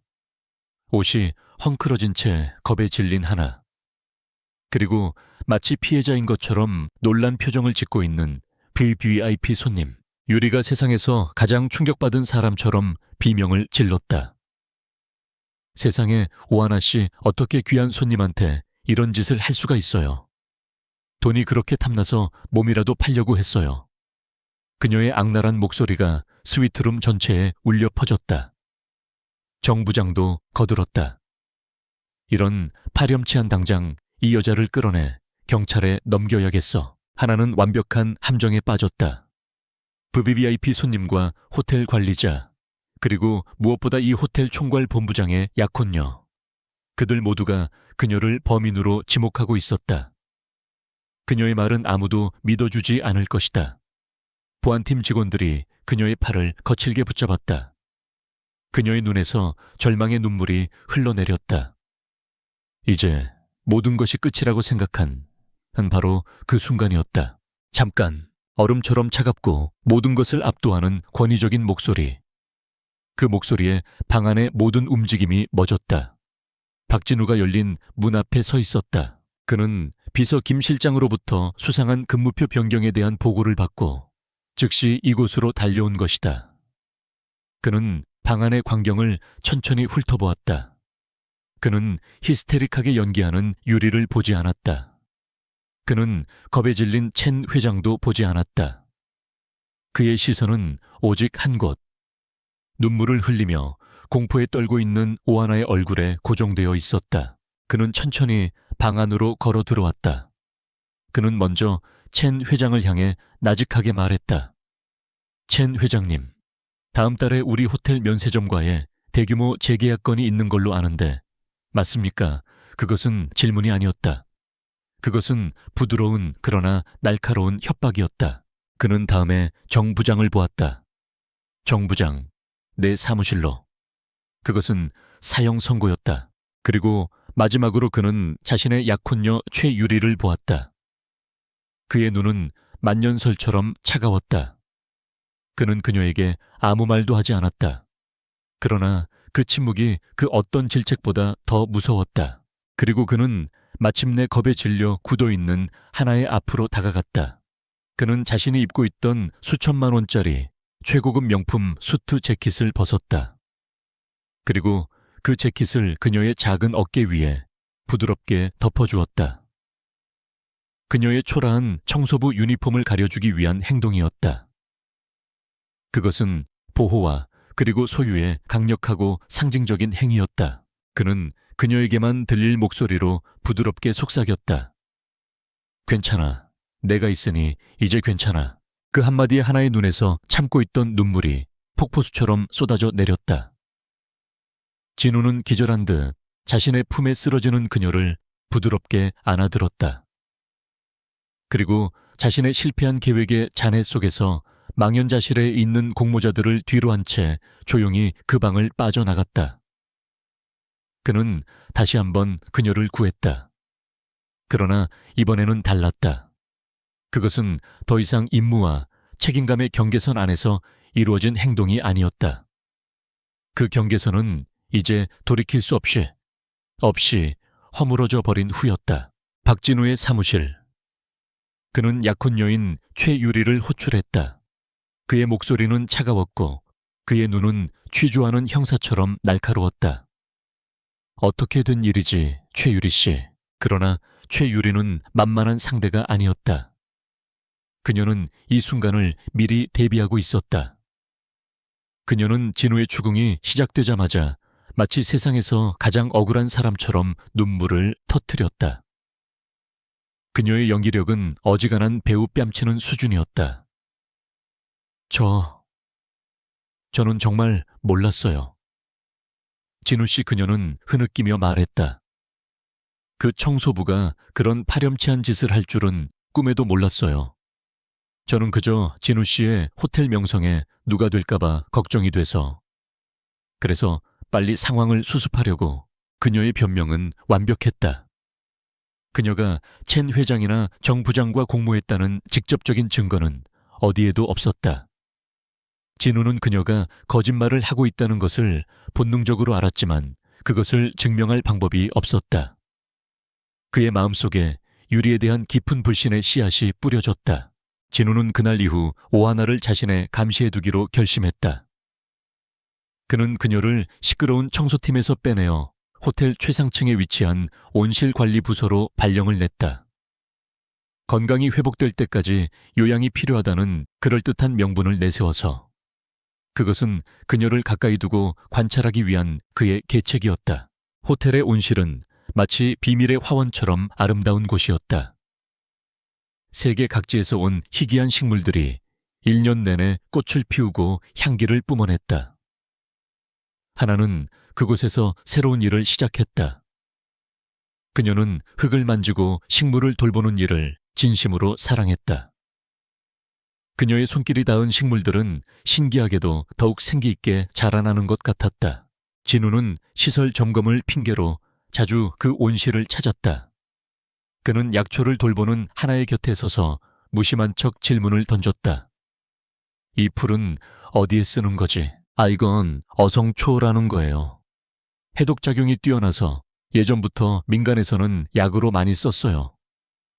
옷이 헝클어진 채 겁에 질린 하나. 그리고 마치 피해자인 것처럼 놀란 표정을 짓고 있는 VVIP 손님. 유리가 세상에서 가장 충격받은 사람처럼 비명을 질렀다. 세상에 오하나 씨 어떻게 귀한 손님한테 이런 짓을 할 수가 있어요. 돈이 그렇게 탐나서 몸이라도 팔려고 했어요. 그녀의 악랄한 목소리가 스위트룸 전체에 울려 퍼졌다. 정 부장도 거들었다. 이런 파렴치한 당장 이 여자를 끌어내 경찰에 넘겨야겠어. 하나는 완벽한 함정에 빠졌다. VVIP 손님과 호텔 관리자, 그리고 무엇보다 이 호텔 총괄 본부장의 약혼녀. 그들 모두가 그녀를 범인으로 지목하고 있었다. 그녀의 말은 아무도 믿어주지 않을 것이다. 보안팀 직원들이 그녀의 팔을 거칠게 붙잡았다. 그녀의 눈에서 절망의 눈물이 흘러내렸다. 이제 모든 것이 끝이라고 생각한 바로 그 순간이었다. 잠깐, 얼음처럼 차갑고 모든 것을 압도하는 권위적인 목소리. 그 목소리에 방 안의 모든 움직임이 멎었다. 박진우가 열린 문 앞에 서 있었다. 그는 비서 김 실장으로부터 수상한 근무표 변경에 대한 보고를 받고 즉시 이곳으로 달려온 것이다. 그는 방 안의 광경을 천천히 훑어보았다. 그는 히스테릭하게 연기하는 유리를 보지 않았다. 그는 겁에 질린 첸 회장도 보지 않았다. 그의 시선은 오직 한 곳. 눈물을 흘리며 공포에 떨고 있는 오하나의 얼굴에 고정되어 있었다. 그는 천천히 방 안으로 걸어 들어왔다. 그는 먼저 첸 회장을 향해 나직하게 말했다. 첸 회장님, 다음 달에 우리 호텔 면세점과의 대규모 재계약 건이 있는 걸로 아는데 맞습니까? 그것은 질문이 아니었다. 그것은 부드러운 그러나 날카로운 협박이었다. 그는 다음에 정 부장을 보았다. 정 부장, 내 사무실로. 그것은 사형 선고였다. 그리고 마지막으로 그는 자신의 약혼녀 최유리를 보았다. 그의 눈은 만년설처럼 차가웠다. 그는 그녀에게 아무 말도 하지 않았다. 그러나 그 침묵이 그 어떤 질책보다 더 무서웠다. 그리고 그는 마침내 겁에 질려 굳어있는 하나의 앞으로 다가갔다. 그는 자신이 입고 있던 수천만 원짜리 최고급 명품 수트 재킷을 벗었다. 그리고 그 재킷을 그녀의 작은 어깨 위에 부드럽게 덮어주었다. 그녀의 초라한 청소부 유니폼을 가려주기 위한 행동이었다. 그것은 보호와 그리고 소유의 강력하고 상징적인 행위였다. 그는 그녀에게만 들릴 목소리로 부드럽게 속삭였다. 괜찮아. 내가 있으니 이제 괜찮아. 그 한마디에 하나의 눈에서 참고 있던 눈물이 폭포수처럼 쏟아져 내렸다. 진우는 기절한 듯 자신의 품에 쓰러지는 그녀를 부드럽게 안아들었다. 그리고 자신의 실패한 계획의 잔해 속에서 망연자실해 있는 공모자들을 뒤로 한 채 조용히 그 방을 빠져나갔다. 그는 다시 한번 그녀를 구했다. 그러나 이번에는 달랐다. 그것은 더 이상 임무와 책임감의 경계선 안에서 이루어진 행동이 아니었다. 그 경계선은 이제 돌이킬 수 없이 허물어져 버린 후였다. 박진우의 사무실. 그는 약혼 여인 최유리를 호출했다. 그의 목소리는 차가웠고 그의 눈은 취조하는 형사처럼 날카로웠다. 어떻게 된 일이지, 최유리 씨. 그러나 최유리는 만만한 상대가 아니었다. 그녀는 이 순간을 미리 대비하고 있었다. 그녀는 진우의 추궁이 시작되자마자 마치 세상에서 가장 억울한 사람처럼 눈물을 터뜨렸다. 그녀의 연기력은 어지간한 배우 뺨치는 수준이었다. 저는 정말 몰랐어요. 진우 씨, 그녀는 흐느끼며 말했다. 그 청소부가 그런 파렴치한 짓을 할 줄은 꿈에도 몰랐어요. 저는 그저 진우 씨의 호텔 명성에 누가 될까봐 걱정이 돼서. 그래서 빨리 상황을 수습하려고. 그녀의 변명은 완벽했다. 그녀가 첸 회장이나 정 부장과 공모했다는 직접적인 증거는 어디에도 없었다. 진우는 그녀가 거짓말을 하고 있다는 것을 본능적으로 알았지만 그것을 증명할 방법이 없었다. 그의 마음속에 유리에 대한 깊은 불신의 씨앗이 뿌려졌다. 진우는 그날 이후 오하나를 자신의 감시해 두기로 결심했다. 그는 그녀를 시끄러운 청소팀에서 빼내어 호텔 최상층에 위치한 온실관리부서로 발령을 냈다. 건강이 회복될 때까지 요양이 필요하다는 그럴듯한 명분을 내세워서. 그것은 그녀를 가까이 두고 관찰하기 위한 그의 계책이었다. 호텔의 온실은 마치 비밀의 화원처럼 아름다운 곳이었다. 세계 각지에서 온 희귀한 식물들이 1년 내내 꽃을 피우고 향기를 뿜어냈다. 하나는 그곳에서 새로운 일을 시작했다. 그녀는 흙을 만지고 식물을 돌보는 일을 진심으로 사랑했다. 그녀의 손길이 닿은 식물들은 신기하게도 더욱 생기 있게 자라나는 것 같았다. 진우는 시설 점검을 핑계로 자주 그 온실을 찾았다. 그는 약초를 돌보는 하나의 곁에 서서 무심한 척 질문을 던졌다. 이 풀은 어디에 쓰는 거지? 이건 어성초라는 거예요. 해독작용이 뛰어나서 예전부터 민간에서는 약으로 많이 썼어요.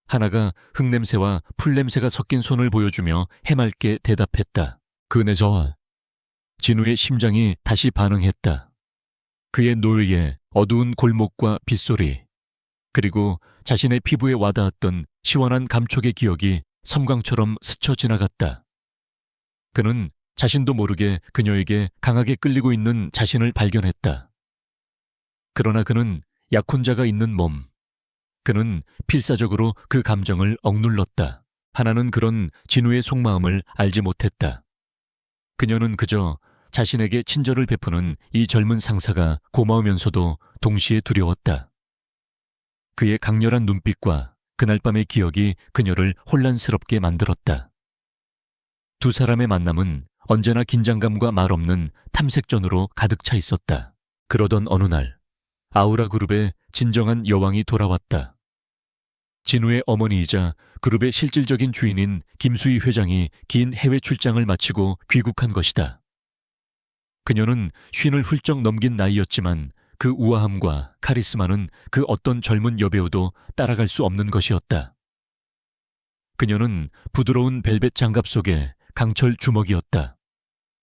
하나가 흙냄새와 풀냄새가 섞인 손을 보여주며 해맑게 대답했다. 진우의 심장이 다시 반응했다. 그의 노을의 어두운 골목과 빗소리, 그리고 자신의 피부에 와닿았던 시원한 감촉의 기억이 섬광처럼 스쳐 지나갔다. 그는 자신도 모르게 그녀에게 강하게 끌리고 있는 자신을 발견했다. 그러나 그는 약혼자가 있는 몸, 그는 필사적으로 그 감정을 억눌렀다. 하나는 그런 진우의 속마음을 알지 못했다. 그녀는 그저 자신에게 친절을 베푸는 이 젊은 상사가 고마우면서도 동시에 두려웠다. 그의 강렬한 눈빛과 그날 밤의 기억이 그녀를 혼란스럽게 만들었다. 두 사람의 만남은 언제나 긴장감과 말없는 탐색전으로 가득 차 있었다. 그러던 어느 날 아우라 그룹의 진정한 여왕이 돌아왔다. 진우의 어머니이자 그룹의 실질적인 주인인 김수희 회장이 긴 해외 출장을 마치고 귀국한 것이다. 그녀는 쉰을 훌쩍 넘긴 나이였지만 그 우아함과 카리스마는 그 어떤 젊은 여배우도 따라갈 수 없는 것이었다. 그녀는 부드러운 벨벳 장갑 속에 강철 주먹이었다.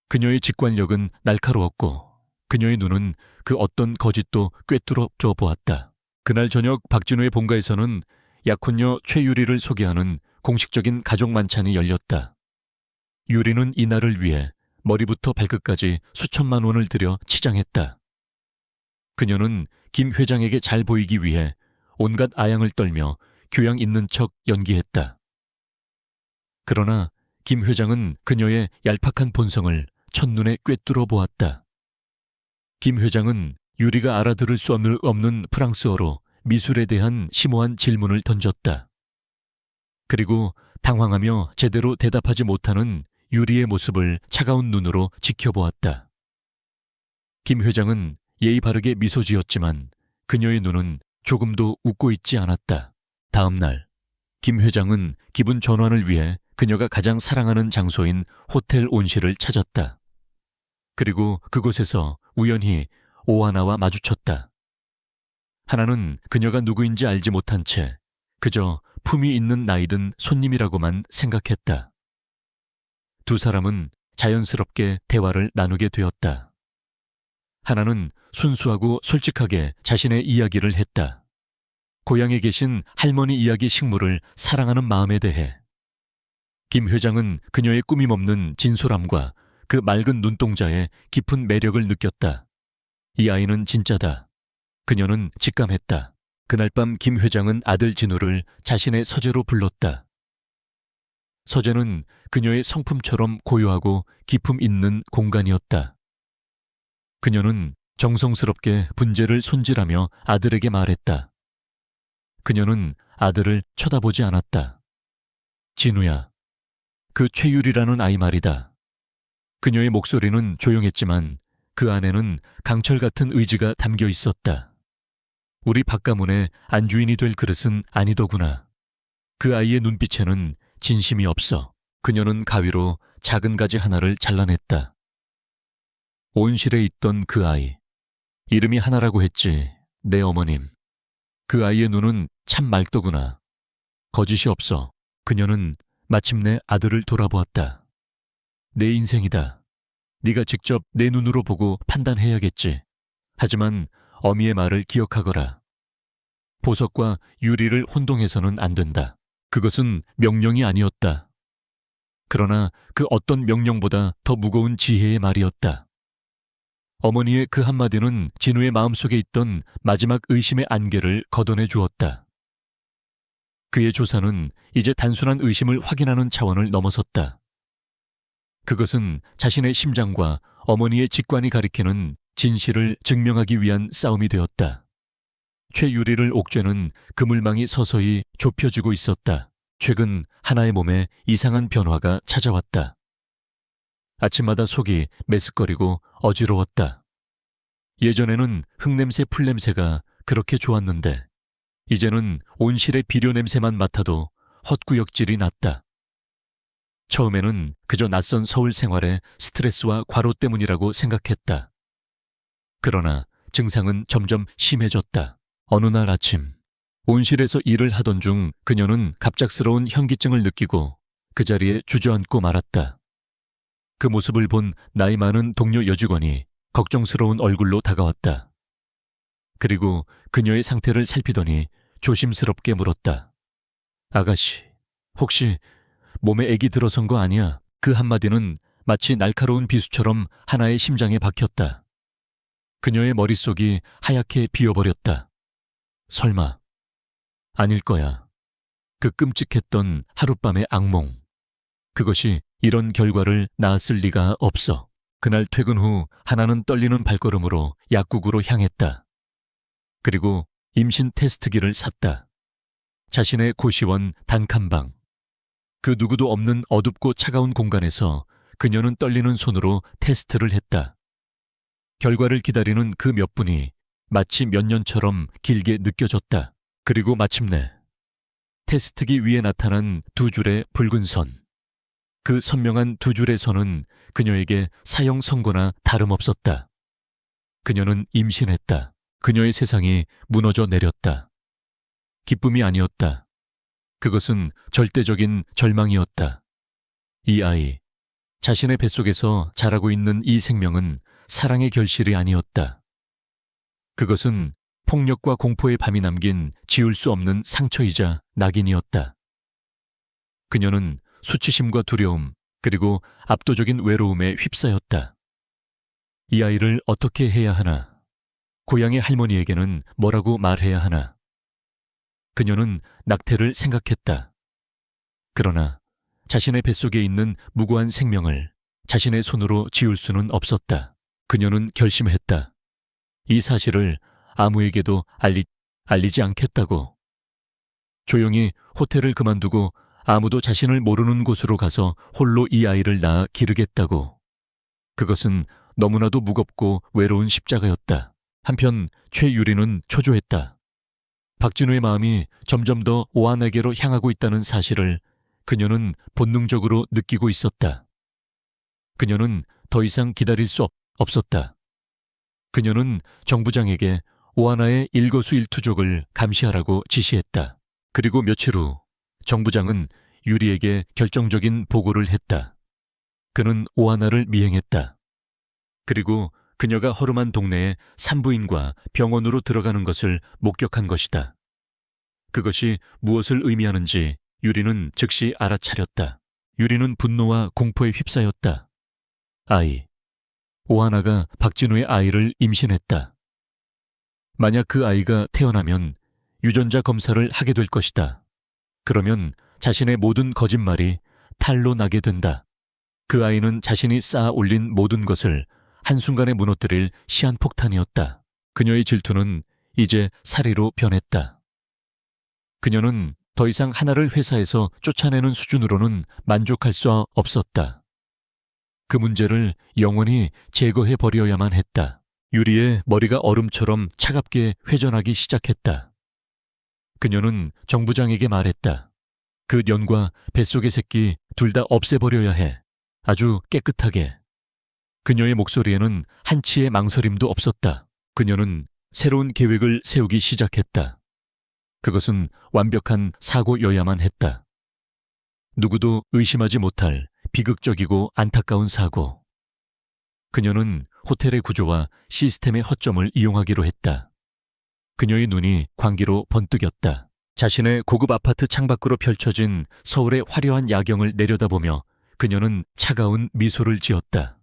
그녀의 직관력은 날카로웠고 그녀의 눈은 그 어떤 거짓도 꿰뚫어져 보았다. 그날 저녁 박진우의 본가에서는 약혼녀 최유리를 소개하는 공식적인 가족 만찬이 열렸다. 유리는 이날을 위해 머리부터 발끝까지 수천만 원을 들여 치장했다. 그녀는 김 회장에게 잘 보이기 위해 온갖 아양을 떨며 교양 있는 척 연기했다. 그러나 김 회장은 그녀의 얄팍한 본성을 첫눈에 꿰뚫어 보았다. 김 회장은 유리가 알아들을 수 없는 프랑스어로 미술에 대한 심오한 질문을 던졌다. 그리고 당황하며 제대로 대답하지 못하는 유리의 모습을 차가운 눈으로 지켜보았다. 김 회장은 예의 바르게 미소 지었지만 그녀의 눈은 조금도 웃고 있지 않았다. 다음 날, 김 회장은 기분 전환을 위해 그녀가 가장 사랑하는 장소인 호텔 온실을 찾았다. 그리고 그곳에서 우연히 오하나와 마주쳤다. 하나는 그녀가 누구인지 알지 못한 채 그저 품위 있는 나이든 손님이라고만 생각했다. 두 사람은 자연스럽게 대화를 나누게 되었다. 하나는 순수하고 솔직하게 자신의 이야기를 했다. 고향에 계신 할머니 이야기 식물을 사랑하는 마음에 대해. 김 회장은 그녀의 꾸밈 없는 진솔함과 그 맑은 눈동자에 깊은 매력을 느꼈다. 이 아이는 진짜다. 그녀는 직감했다. 그날 밤 김 회장은 아들 진우를 자신의 서재로 불렀다. 서재는 그녀의 성품처럼 고요하고 기품 있는 공간이었다. 그녀는 정성스럽게 분재를 손질하며 아들에게 말했다. 그녀는 아들을 쳐다보지 않았다. 진우야, 그 최유리라는 아이 말이다. 그녀의 목소리는 조용했지만 그 안에는 강철 같은 의지가 담겨 있었다. 우리 박가문의 안주인이 될 그릇은 아니더구나. 그 아이의 눈빛에는 진심이 없어. 그녀는 가위로 작은 가지 하나를 잘라냈다. 온실에 있던 그 아이. 이름이 하나라고 했지. 내 어머님. 그 아이의 눈은 참 맑더구나. 거짓이 없어. 그녀는 마침내 아들을 돌아보았다. 내 인생이다. 네가 직접 내 눈으로 보고 판단해야겠지. 하지만 어미의 말을 기억하거라. 보석과 유리를 혼동해서는 안 된다. 그것은 명령이 아니었다. 그러나 그 어떤 명령보다 더 무거운 지혜의 말이었다. 어머니의 그 한마디는 진우의 마음속에 있던 마지막 의심의 안개를 걷어내 주었다. 그의 조사는 이제 단순한 의심을 확인하는 차원을 넘어섰다. 그것은 자신의 심장과 어머니의 직관이 가리키는 진실을 증명하기 위한 싸움이 되었다. 최유리를 옥죄는 그물망이 서서히 좁혀지고 있었다. 최근 하나의 몸에 이상한 변화가 찾아왔다. 아침마다 속이 메스꺼리고 어지러웠다. 예전에는 흙냄새 풀냄새가 그렇게 좋았는데 이제는 온실의 비료 냄새만 맡아도 헛구역질이 났다. 처음에는 그저 낯선 서울 생활의 스트레스와 과로 때문이라고 생각했다. 그러나 증상은 점점 심해졌다. 어느 날 아침, 온실에서 일을 하던 중 그녀는 갑작스러운 현기증을 느끼고 그 자리에 주저앉고 말았다. 그 모습을 본 나이 많은 동료 여직원이 걱정스러운 얼굴로 다가왔다. 그리고 그녀의 상태를 살피더니 조심스럽게 물었다. 아가씨, 혹시 몸에 액이 들어선 거 아니야? 그 한마디는 마치 날카로운 비수처럼 하나의 심장에 박혔다. 그녀의 머릿속이 하얗게 비어버렸다. 설마, 아닐 거야. 그 끔찍했던 하룻밤의 악몽. 그것이 이런 결과를 낳았을 리가 없어. 그날 퇴근 후 하나는 떨리는 발걸음으로 약국으로 향했다. 그리고 임신 테스트기를 샀다. 자신의 고시원 단칸방. 그 누구도 없는 어둡고 차가운 공간에서 그녀는 떨리는 손으로 테스트를 했다. 결과를 기다리는 그 몇 분이 마치 몇 년처럼 길게 느껴졌다. 그리고 마침내 테스트기 위에 나타난 두 줄의 붉은 선. 그 선명한 두 줄의 선은 그녀에게 사형 선고나 다름없었다. 그녀는 임신했다. 그녀의 세상이 무너져 내렸다. 기쁨이 아니었다. 그것은 절대적인 절망이었다. 이 아이, 자신의 뱃속에서 자라고 있는 이 생명은 사랑의 결실이 아니었다. 그것은 폭력과 공포의 밤이 남긴 지울 수 없는 상처이자 낙인이었다. 그녀는 수치심과 두려움, 그리고 압도적인 외로움에 휩싸였다. 이 아이를 어떻게 해야 하나? 고향의 할머니에게는 뭐라고 말해야 하나? 그녀는 낙태를 생각했다. 그러나 자신의 뱃속에 있는 무고한 생명을 자신의 손으로 지울 수는 없었다. 그녀는 결심했다. 이 사실을 아무에게도 알리지 않겠다고. 조용히 호텔을 그만두고 아무도 자신을 모르는 곳으로 가서 홀로 이 아이를 낳아 기르겠다고. 그것은 너무나도 무겁고 외로운 십자가였다. 한편 최유리는 초조했다. 박진우의 마음이 점점 더 오한에게로 향하고 있다는 사실을 그녀는 본능적으로 느끼고 있었다. 그녀는 더 이상 기다릴 수 없었다. 그녀는 정부장에게 오하나의 일거수일투족을 감시하라고 지시했다. 그리고 며칠 후 정부장은 유리에게 결정적인 보고를 했다. 그는 오하나를 미행했다. 그리고 그녀가 허름한 동네에 산부인과 병원으로 들어가는 것을 목격한 것이다. 그것이 무엇을 의미하는지 유리는 즉시 알아차렸다. 유리는 분노와 공포에 휩싸였다. 아이, 오하나가 박진우의 아이를 임신했다. 만약 그 아이가 태어나면 유전자 검사를 하게 될 것이다. 그러면 자신의 모든 거짓말이 탈로 나게 된다. 그 아이는 자신이 쌓아 올린 모든 것을 한순간에 무너뜨릴 시한폭탄이었다. 그녀의 질투는 이제 살해로 변했다. 그녀는 더 이상 하나를 회사에서 쫓아내는 수준으로는 만족할 수 없었다. 그 문제를 영원히 제거해버려야만 했다. 유리의 머리가 얼음처럼 차갑게 회전하기 시작했다. 그녀는 정부장에게 말했다. 그 년과 뱃속의 새끼 둘 다 없애버려야 해. 아주 깨끗하게. 그녀의 목소리에는 한치의 망설임도 없었다. 그녀는 새로운 계획을 세우기 시작했다. 그것은 완벽한 사고여야만 했다. 누구도 의심하지 못할 비극적이고 안타까운 사고. 그녀는 호텔의 구조와 시스템의 허점을 이용하기로 했다. 그녀의 눈이 광기로 번뜩였다. 자신의 고급 아파트 창밖으로 펼쳐진 서울의 화려한 야경을 내려다보며 그녀는 차가운 미소를 지었다.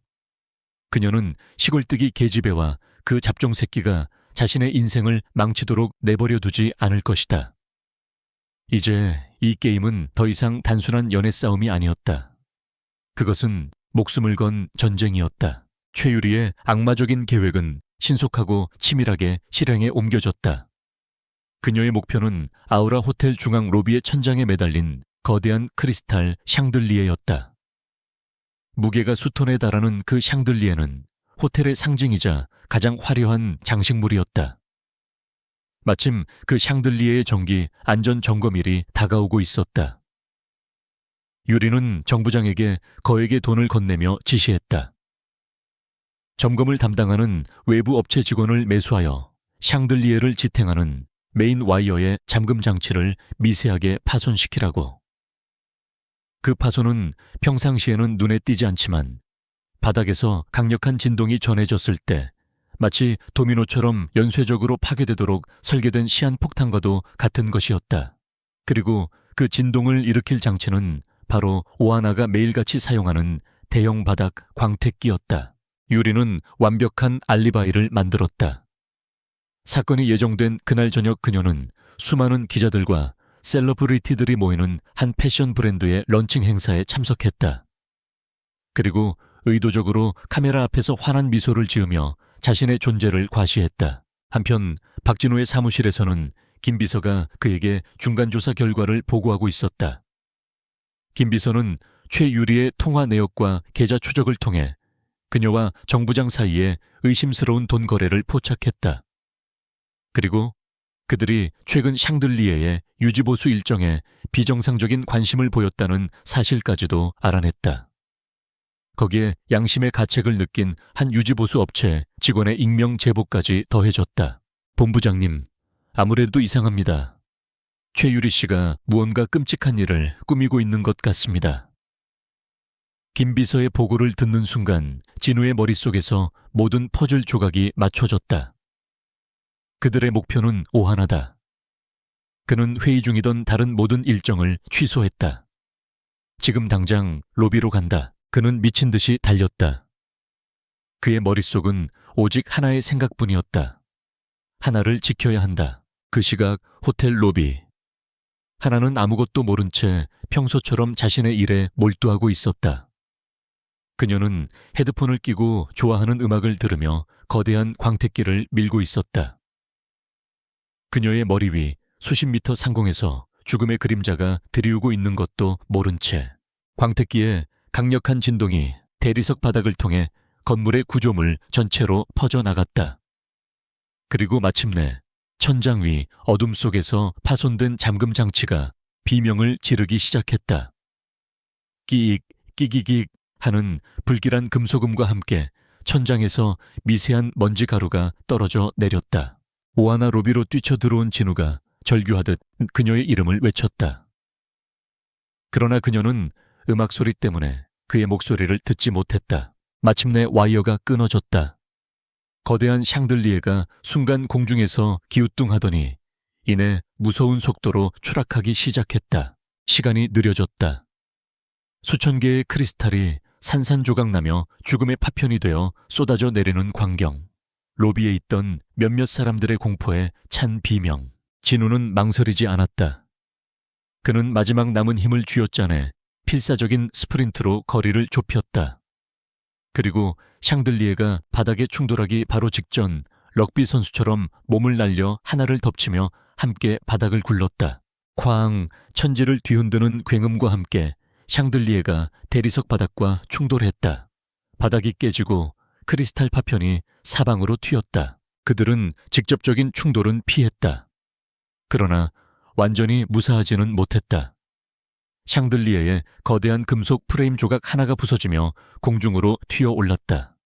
그녀는 시골뜨기 계집애와 그 잡종 새끼가 자신의 인생을 망치도록 내버려 두지 않을 것이다. 이제 이 게임은 더 이상 단순한 연애 싸움이 아니었다. 그것은 목숨을 건 전쟁이었다. 최유리의 악마적인 계획은 신속하고 치밀하게 실행에 옮겨졌다. 그녀의 목표는 아우라 호텔 중앙 로비의 천장에 매달린 거대한 크리스탈 샹들리에였다. 무게가 수톤에 달하는 그 샹들리에는 호텔의 상징이자 가장 화려한 장식물이었다. 마침 그 샹들리에의 정기 안전 점검일이 다가오고 있었다. 유리는 정부장에게 거액의 돈을 건네며 지시했다. 점검을 담당하는 외부 업체 직원을 매수하여 샹들리에를 지탱하는 메인 와이어의 잠금 장치를 미세하게 파손시키라고. 그 파손은 평상시에는 눈에 띄지 않지만 바닥에서 강력한 진동이 전해졌을 때 마치 도미노처럼 연쇄적으로 파괴되도록 설계된 시한폭탄과도 같은 것이었다. 그리고 그 진동을 일으킬 장치는 바로 오하나가 매일같이 사용하는 대형 바닥 광택기였다. 유리는 완벽한 알리바이를 만들었다. 사건이 예정된 그날 저녁 그녀는 수많은 기자들과 셀러브리티들이 모이는 한 패션 브랜드의 런칭 행사에 참석했다. 그리고 의도적으로 카메라 앞에서 환한 미소를 지으며 자신의 존재를 과시했다. 한편 박진우의 사무실에서는 김 비서가 그에게 중간조사 결과를 보고하고 있었다. 김 비서는 최유리의 통화 내역과 계좌 추적을 통해 그녀와 정부장 사이에 의심스러운 돈 거래를 포착했다. 그리고 그들이 최근 샹들리에의 유지보수 일정에 비정상적인 관심을 보였다는 사실까지도 알아냈다. 거기에 양심의 가책을 느낀 한 유지보수 업체 직원의 익명 제보까지 더해졌다. 본부장님, 아무래도 이상합니다. 최유리 씨가 무언가 끔찍한 일을 꾸미고 있는 것 같습니다. 김 비서의 보고를 듣는 순간 진우의 머릿속에서 모든 퍼즐 조각이 맞춰졌다. 그들의 목표는 오하나다. 그는 회의 중이던 다른 모든 일정을 취소했다. 지금 당장 로비로 간다. 그는 미친 듯이 달렸다. 그의 머릿속은 오직 하나의 생각뿐이었다. 하나를 지켜야 한다. 그 시각 호텔 로비. 하나는 아무것도 모른 채 평소처럼 자신의 일에 몰두하고 있었다. 그녀는 헤드폰을 끼고 좋아하는 음악을 들으며 거대한 광택기를 밀고 있었다. 그녀의 머리 위 수십 미터 상공에서 죽음의 그림자가 들이우고 있는 것도 모른 채 광택기에 강력한 진동이 대리석 바닥을 통해 건물의 구조물 전체로 퍼져나갔다. 그리고 마침내 천장 위 어둠 속에서 파손된 잠금 장치가 비명을 지르기 시작했다. 끼익, 끼기익 하는 불길한 금소금과 함께 천장에서 미세한 먼지 가루가 떨어져 내렸다. 오하나 로비로 뛰쳐들어온 진우가 절규하듯 그녀의 이름을 외쳤다. 그러나 그녀는 음악 소리 때문에 그의 목소리를 듣지 못했다. 마침내 와이어가 끊어졌다. 거대한 샹들리에가 순간 공중에서 기우뚱하더니 이내 무서운 속도로 추락하기 시작했다. 시간이 느려졌다. 수천 개의 크리스탈이 산산조각나며 죽음의 파편이 되어 쏟아져 내리는 광경. 로비에 있던 몇몇 사람들의 공포에 찬 비명. 진우는 망설이지 않았다. 그는 마지막 남은 힘을 쥐어짜내 필사적인 스프린트로 거리를 좁혔다. 그리고 샹들리에가 바닥에 충돌하기 바로 직전 럭비 선수처럼 몸을 날려 하나를 덮치며 함께 바닥을 굴렀다. 쾅! 천지를 뒤흔드는 굉음과 함께 샹들리에가 대리석 바닥과 충돌했다. 바닥이 깨지고 크리스탈 파편이 사방으로 튀었다. 그들은 직접적인 충돌은 피했다. 그러나 완전히 무사하지는 못했다. 샹들리에의 거대한 금속 프레임 조각 하나가 부서지며 공중으로 튀어 올랐다.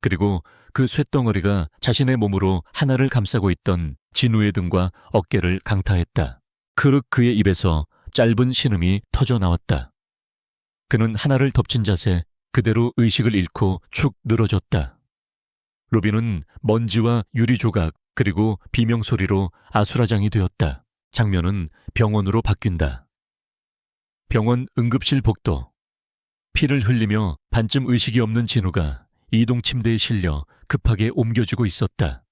그리고 그 쇳덩어리가 자신의 몸으로 하나를 감싸고 있던 진우의 등과 어깨를 강타했다. 크륵 그의 입에서 짧은 신음이 터져 나왔다. 그는 하나를 덮친 자세 그대로 의식을 잃고 축 늘어졌다. 로비는 먼지와 유리 조각 그리고 비명 소리로 아수라장이 되었다. 장면은 병원으로 바뀐다. 병원 응급실 복도. 피를 흘리며 반쯤 의식이 없는 진우가 이동 침대에 실려 급하게 옮겨지고 있었다.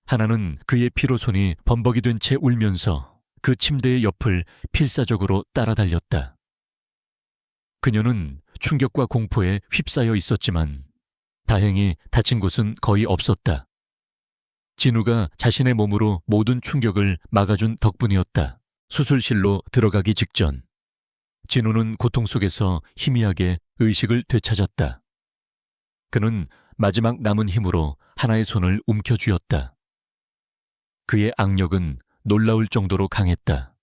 하나는 그의 피로 손이 범벅이 된 채 울면서 그 침대의 옆을 필사적으로 따라달렸다. 그녀는 충격과 공포에 휩싸여 있었지만 다행히 다친 곳은 거의 없었다. 진우가 자신의 몸으로 모든 충격을 막아준 덕분이었다. 수술실로 들어가기 직전 진우는 고통 속에서 희미하게 의식을 되찾았다. 그는 마지막 남은 힘으로 하나의 손을 움켜쥐었다. 그의 악력은 놀라울 정도로 강했다.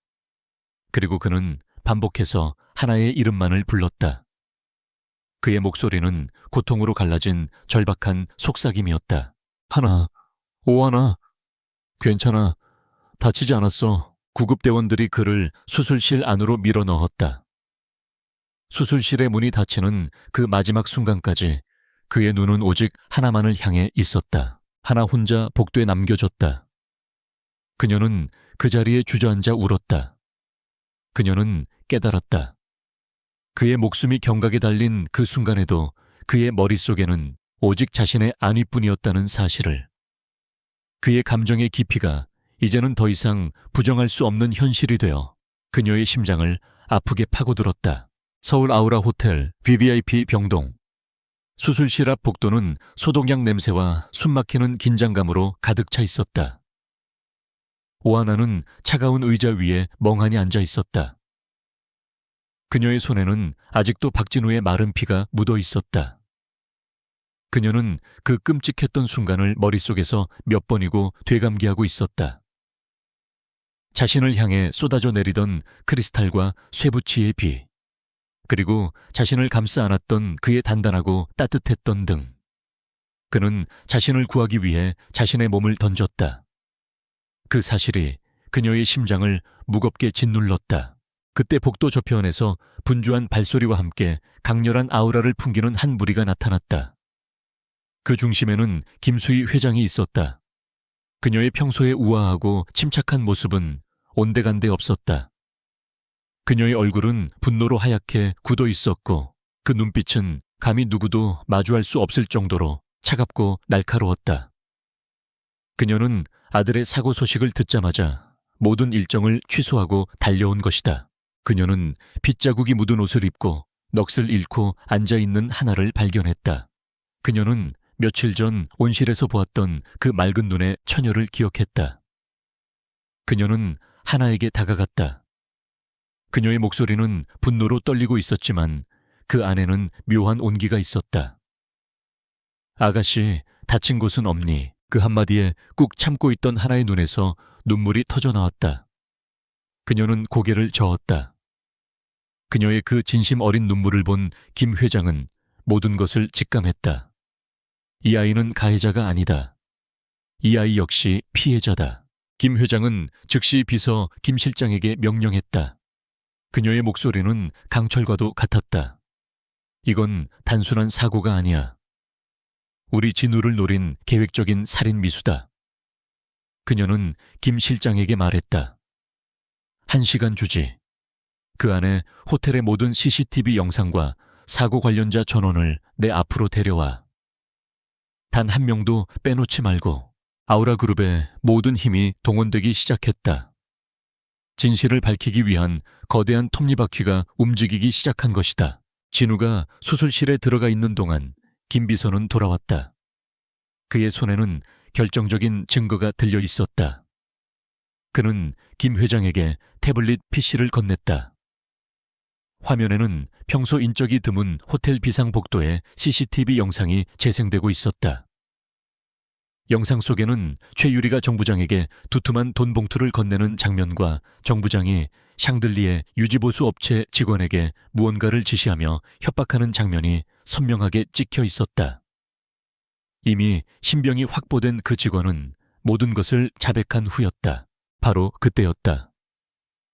그리고 그는 반복해서 하나의 이름만을 불렀다. 그의 목소리는 고통으로 갈라진 절박한 속삭임이었다. 하나, 오하나, 괜찮아, 다치지 않았어. 구급대원들이 그를 수술실 안으로 밀어 넣었다. 수술실의 문이 닫히는 그 마지막 순간까지 그의 눈은 오직 하나만을 향해 있었다. 하나 혼자 복도에 남겨졌다. 그녀는 그 자리에 주저앉아 울었다. 그녀는 깨달았다. 그의 목숨이 경각에 달린 그 순간에도 그의 머릿속에는 오직 자신의 안위뿐이었다는 사실을. 그의 감정의 깊이가 이제는 더 이상 부정할 수 없는 현실이 되어 그녀의 심장을 아프게 파고들었다. 서울 아우라 호텔 VVIP 병동. 수술실 앞 복도는 소독약 냄새와 숨막히는 긴장감으로 가득 차 있었다. 오하나는 차가운 의자 위에 멍하니 앉아 있었다. 그녀의 손에는 아직도 박진우의 마른 피가 묻어 있었다. 그녀는 그 끔찍했던 순간을 머릿속에서 몇 번이고 되감기하고 있었다. 자신을 향해 쏟아져 내리던 크리스탈과 쇠붙이의 비, 그리고 자신을 감싸 안았던 그의 단단하고 따뜻했던 등. 그는 자신을 구하기 위해 자신의 몸을 던졌다. 그 사실이 그녀의 심장을 무겁게 짓눌렀다. 그때 복도 저편에서 분주한 발소리와 함께 강렬한 아우라를 풍기는 한 무리가 나타났다. 그 중심에는 김수희 회장이 있었다. 그녀의 평소의 우아하고 침착한 모습은 온데간데 없었다. 그녀의 얼굴은 분노로 하얗게 굳어 있었고 그 눈빛은 감히 누구도 마주할 수 없을 정도로 차갑고 날카로웠다. 그녀는 아들의 사고 소식을 듣자마자 모든 일정을 취소하고 달려온 것이다. 그녀는 핏자국이 묻은 옷을 입고 넋을 잃고 앉아있는 하나를 발견했다. 그녀는 며칠 전 온실에서 보았던 그 맑은 눈의 처녀를 기억했다. 그녀는 하나에게 다가갔다. 그녀의 목소리는 분노로 떨리고 있었지만 그 안에는 묘한 온기가 있었다. 아가씨, 다친 곳은 없니? 그 한마디에 꾹 참고 있던 하나의 눈에서 눈물이 터져나왔다. 그녀는 고개를 저었다. 그녀의 그 진심 어린 눈물을 본 김 회장은 모든 것을 직감했다. 이 아이는 가해자가 아니다. 이 아이 역시 피해자다. 김 회장은 즉시 비서 김 실장에게 명령했다. 그녀의 목소리는 강철과도 같았다. 이건 단순한 사고가 아니야. 우리 진우를 노린 계획적인 살인 미수다. 그녀는 김 실장에게 말했다. 1시간 주지. 그 안에 호텔의 모든 CCTV 영상과 사고 관련자 전원을 내 앞으로 데려와. 단 한 명도 빼놓지 말고. 아우라 그룹의 모든 힘이 동원되기 시작했다. 진실을 밝히기 위한 거대한 톱니바퀴가 움직이기 시작한 것이다. 진우가 수술실에 들어가 있는 동안 김 비서는 돌아왔다. 그의 손에는 결정적인 증거가 들려 있었다. 그는 김 회장에게 태블릿 PC를 건넸다. 화면에는 평소 인적이 드문 호텔 비상복도의 CCTV 영상이 재생되고 있었다. 영상 속에는 최유리가 정 부장에게 두툼한 돈 봉투를 건네는 장면과 정 부장이 샹들리에 유지보수 업체 직원에게 무언가를 지시하며 협박하는 장면이 선명하게 찍혀 있었다. 이미 신병이 확보된 그 직원은 모든 것을 자백한 후였다. 바로 그때였다.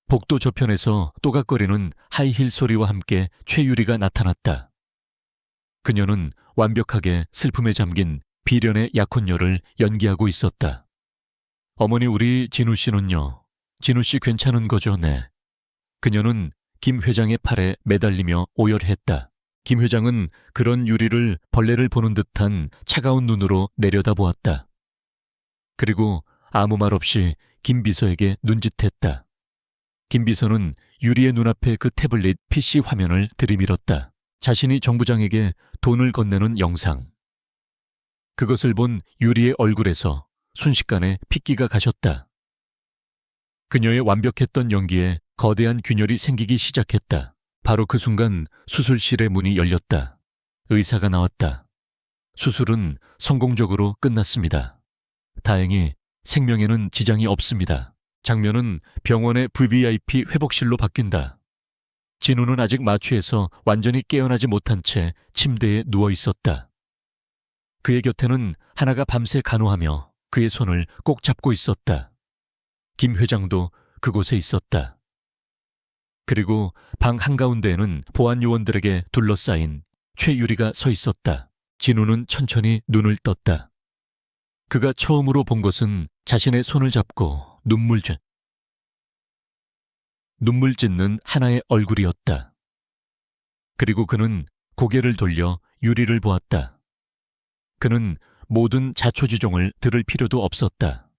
복도 저편에서 또각거리는 하이힐 소리와 함께 최유리가 나타났다. 그녀는 완벽하게 슬픔에 잠긴 비련의 약혼녀를 연기하고 있었다. 어머니, 우리 진우 씨는요? 진우 씨 괜찮은 거죠? 네. 그녀는 김 회장의 팔에 매달리며 오열했다. 김 회장은 그런 유리를 벌레를 보는 듯한 차가운 눈으로 내려다보았다. 그리고 아무 말 없이 김 비서에게 눈짓했다. 김 비서는 유리의 눈앞에 그 태블릿 PC 화면을 들이밀었다. 자신이 정 부장에게 돈을 건네는 영상. 그것을 본 유리의 얼굴에서 순식간에 핏기가 가셨다. 그녀의 완벽했던 연기에 거대한 균열이 생기기 시작했다. 바로 그 순간 수술실의 문이 열렸다. 의사가 나왔다. 수술은 성공적으로 끝났습니다. 다행히 생명에는 지장이 없습니다. 장면은 병원의 VVIP 회복실로 바뀐다. 진우는 아직 마취해서 완전히 깨어나지 못한 채 침대에 누워 있었다. 그의 곁에는 하나가 밤새 간호하며 그의 손을 꼭 잡고 있었다. 김 회장도 그곳에 있었다. 그리고 방 한가운데에는 보안 요원들에게 둘러싸인 최유리가 서 있었다. 진우는 천천히 눈을 떴다. 그가 처음으로 본 것은 자신의 손을 잡고 눈물 짓는 하나의 얼굴이었다. 그리고 그는 고개를 돌려 유리를 보았다. 그는 모든 자초지종을 들을 필요도 없었다.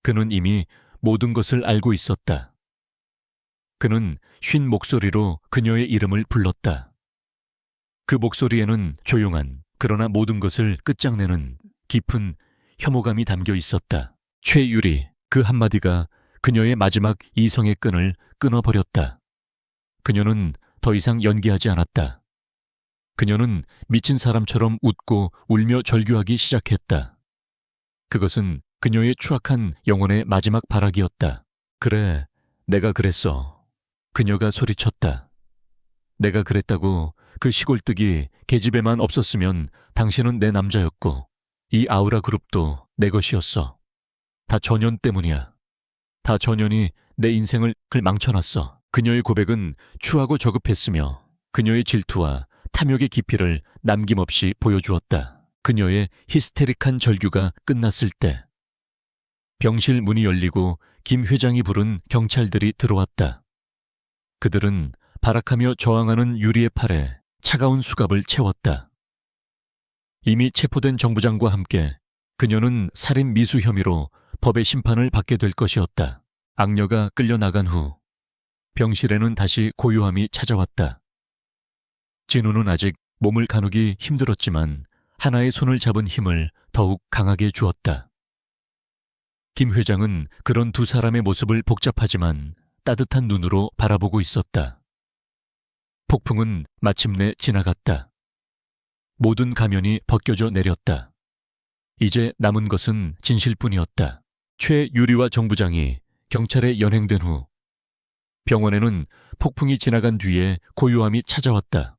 그는 이미 모든 것을 알고 있었다. 그는 쉰 목소리로 그녀의 이름을 불렀다. 그 목소리에는 조용한, 그러나 모든 것을 끝장내는 깊은 혐오감이 담겨 있었다. 최유리, 그 한마디가 그녀의 마지막 이성의 끈을 끊어버렸다. 그녀는 더 이상 연기하지 않았다. 그녀는 미친 사람처럼 웃고 울며 절규하기 시작했다. 그것은 그녀의 추악한 영혼의 마지막 발악이었다. 그래, 내가 그랬어. 그녀가 소리쳤다. 내가 그랬다고. 그 시골뜨기 계집애만 없었으면 당신은 내 남자였고 이 아우라 그룹도 내 것이었어. 다 전연 때문이야. 다 전연이 내 인생을 망쳐놨어. 그녀의 고백은 추하고 저급했으며 그녀의 질투와 탐욕의 깊이를 남김없이 보여주었다. 그녀의 히스테릭한 절규가 끝났을 때 병실 문이 열리고 김 회장이 부른 경찰들이 들어왔다. 그들은 발악하며 저항하는 유리의 팔에 차가운 수갑을 채웠다. 이미 체포된 정부장과 함께 그녀는 살인 미수 혐의로 법의 심판을 받게 될 것이었다. 악녀가 끌려나간 후 병실에는 다시 고요함이 찾아왔다. 진우는 아직 몸을 가누기 힘들었지만 하나의 손을 잡은 힘을 더욱 강하게 주었다. 김 회장은 그런 두 사람의 모습을 복잡하지만 따뜻한 눈으로 바라보고 있었다. 폭풍은 마침내 지나갔다. 모든 가면이 벗겨져 내렸다. 이제 남은 것은 진실뿐이었다. 최유리와 정부장이 경찰에 연행된 후 병원에는 폭풍이 지나간 뒤에 고요함이 찾아왔다.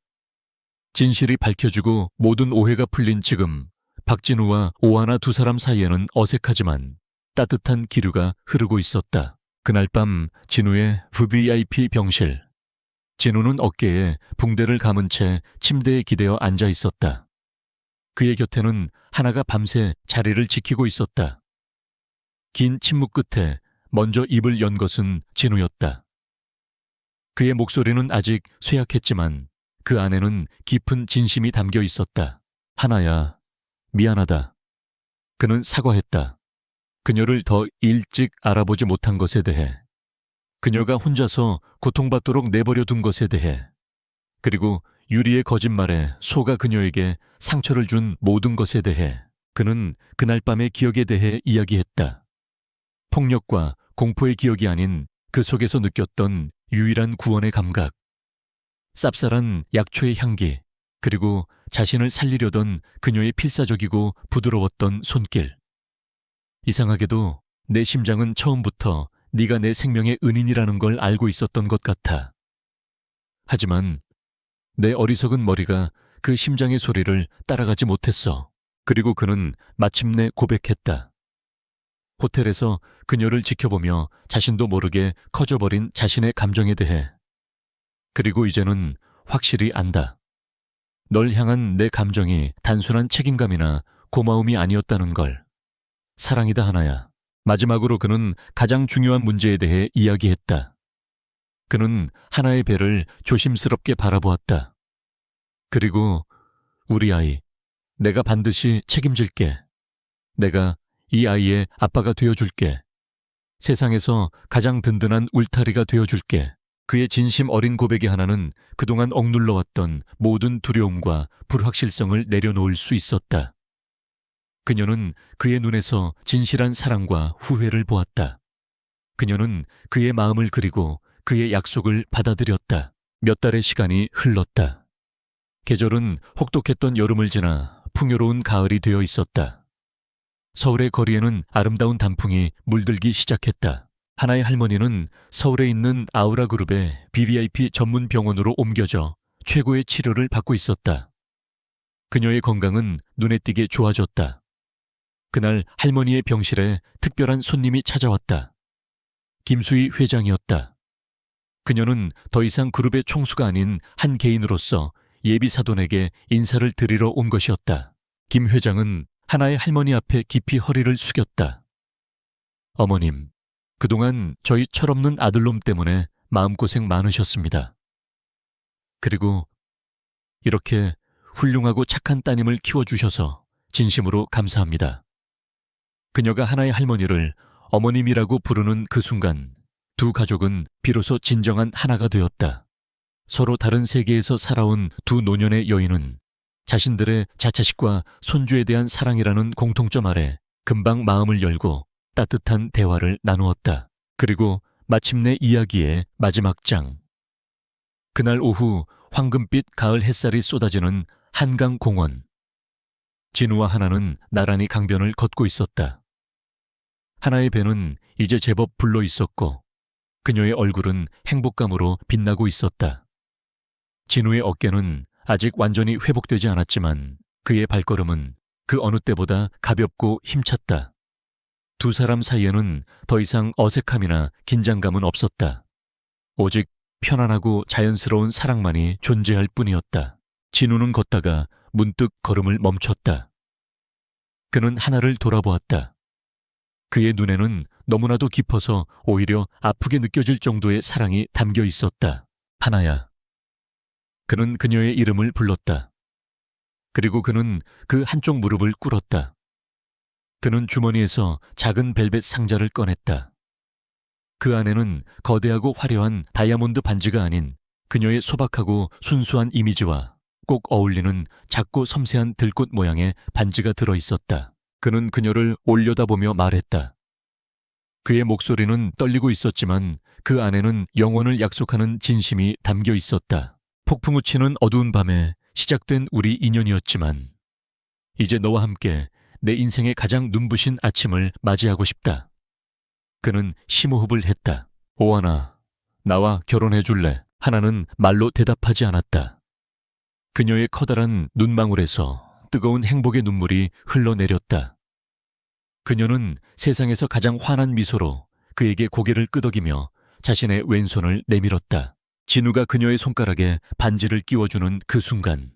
진실이 밝혀지고 모든 오해가 풀린 지금 박진우와 오하나 두 사람 사이에는 어색하지만 따뜻한 기류가 흐르고 있었다. 그날 밤 진우의 VIP 병실. 진우는 어깨에 붕대를 감은 채 침대에 기대어 앉아 있었다. 그의 곁에는 하나가 밤새 자리를 지키고 있었다. 긴 침묵 끝에 먼저 입을 연 것은 진우였다. 그의 목소리는 아직 쇠약했지만 그 안에는 깊은 진심이 담겨 있었다. 하나야, 미안하다. 그는 사과했다. 그녀를 더 일찍 알아보지 못한 것에 대해, 그녀가 혼자서 고통받도록 내버려 둔 것에 대해, 그리고 유리의 거짓말에 속아 그녀에게 상처를 준 모든 것에 대해 그는 그날 밤의 기억에 대해 이야기했다. 폭력과 공포의 기억이 아닌 그 속에서 느꼈던 유일한 구원의 감각, 쌉쌀한 약초의 향기, 그리고 자신을 살리려던 그녀의 필사적이고 부드러웠던 손길. 이상하게도 내 심장은 처음부터 네가 내 생명의 은인이라는 걸 알고 있었던 것 같아. 하지만 내 어리석은 머리가 그 심장의 소리를 따라가지 못했어. 그리고 그는 마침내 고백했다. 호텔에서 그녀를 지켜보며 자신도 모르게 커져버린 자신의 감정에 대해. 그리고 이제는 확실히 안다. 널 향한 내 감정이 단순한 책임감이나 고마움이 아니었다는 걸. 사랑이다, 하나야. 마지막으로 그는 가장 중요한 문제에 대해 이야기했다. 그는 하나의 배를 조심스럽게 바라보았다. 그리고 우리 아이, 내가 반드시 책임질게. 내가 이 아이의 아빠가 되어줄게. 세상에서 가장 든든한 울타리가 되어줄게. 그의 진심 어린 고백의 하나는 그동안 억눌러왔던 모든 두려움과 불확실성을 내려놓을 수 있었다. 그녀는 그의 눈에서 진실한 사랑과 후회를 보았다. 그녀는 그의 마음을 그리고 그의 약속을 받아들였다. 몇 달의 시간이 흘렀다. 계절은 혹독했던 여름을 지나 풍요로운 가을이 되어 있었다. 서울의 거리에는 아름다운 단풍이 물들기 시작했다. 하나의 할머니는 서울에 있는 아우라 그룹의 BVIP 전문 병원으로 옮겨져 최고의 치료를 받고 있었다. 그녀의 건강은 눈에 띄게 좋아졌다. 그날 할머니의 병실에 특별한 손님이 찾아왔다. 김수희 회장이었다. 그녀는 더 이상 그룹의 총수가 아닌 한 개인으로서 예비 사돈에게 인사를 드리러 온 것이었다. 김 회장은 하나의 할머니 앞에 깊이 허리를 숙였다. 어머님, 그동안 저희 철없는 아들놈 때문에 마음고생 많으셨습니다. 그리고 이렇게 훌륭하고 착한 따님을 키워주셔서 진심으로 감사합니다. 그녀가 하나의 할머니를 어머님이라고 부르는 그 순간 두 가족은 비로소 진정한 하나가 되었다. 서로 다른 세계에서 살아온 두 노년의 여인은 자신들의 자차식과 손주에 대한 사랑이라는 공통점 아래 금방 마음을 열고 따뜻한 대화를 나누었다. 그리고 마침내 이야기의 마지막 장. 그날 오후 황금빛 가을 햇살이 쏟아지는 한강 공원. 진우와 하나는 나란히 강변을 걷고 있었다. 하나의 배는 이제 제법 불러 있었고 그녀의 얼굴은 행복감으로 빛나고 있었다. 진우의 어깨는 아직 완전히 회복되지 않았지만 그의 발걸음은 그 어느 때보다 가볍고 힘찼다. 두 사람 사이에는 더 이상 어색함이나 긴장감은 없었다. 오직 편안하고 자연스러운 사랑만이 존재할 뿐이었다. 진우는 걷다가 문득 걸음을 멈췄다. 그는 하나를 돌아보았다. 그의 눈에는 너무나도 깊어서 오히려 아프게 느껴질 정도의 사랑이 담겨 있었다. 하나야. 그는 그녀의 이름을 불렀다. 그리고 그는 그 한쪽 무릎을 꿇었다. 그는 주머니에서 작은 벨벳 상자를 꺼냈다. 그 안에는 거대하고 화려한 다이아몬드 반지가 아닌 그녀의 소박하고 순수한 이미지와 꼭 어울리는 작고 섬세한 들꽃 모양의 반지가 들어 있었다. 그는 그녀를 올려다보며 말했다. 그의 목소리는 떨리고 있었지만 그 안에는 영원을 약속하는 진심이 담겨 있었다. 폭풍우 치는 어두운 밤에 시작된 우리 인연이었지만 이제 너와 함께 내 인생의 가장 눈부신 아침을 맞이하고 싶다. 그는 심호흡을 했다. 오하나, 나와 결혼해 줄래? 하나는 말로 대답하지 않았다. 그녀의 커다란 눈망울에서 뜨거운 행복의 눈물이 흘러내렸다. 그녀는 세상에서 가장 환한 미소로 그에게 고개를 끄덕이며 자신의 왼손을 내밀었다. 진우가 그녀의 손가락에 반지를 끼워주는 그 순간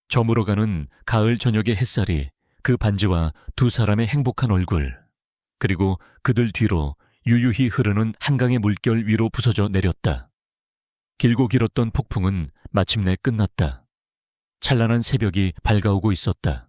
저물어가는 가을 저녁의 햇살이 그 반지와 두 사람의 행복한 얼굴 그리고 그들 뒤로 유유히 흐르는 한강의 물결 위로 부서져 내렸다. 길고 길었던 폭풍은 마침내 끝났다. 찬란한 새벽이 밝아오고 있었다.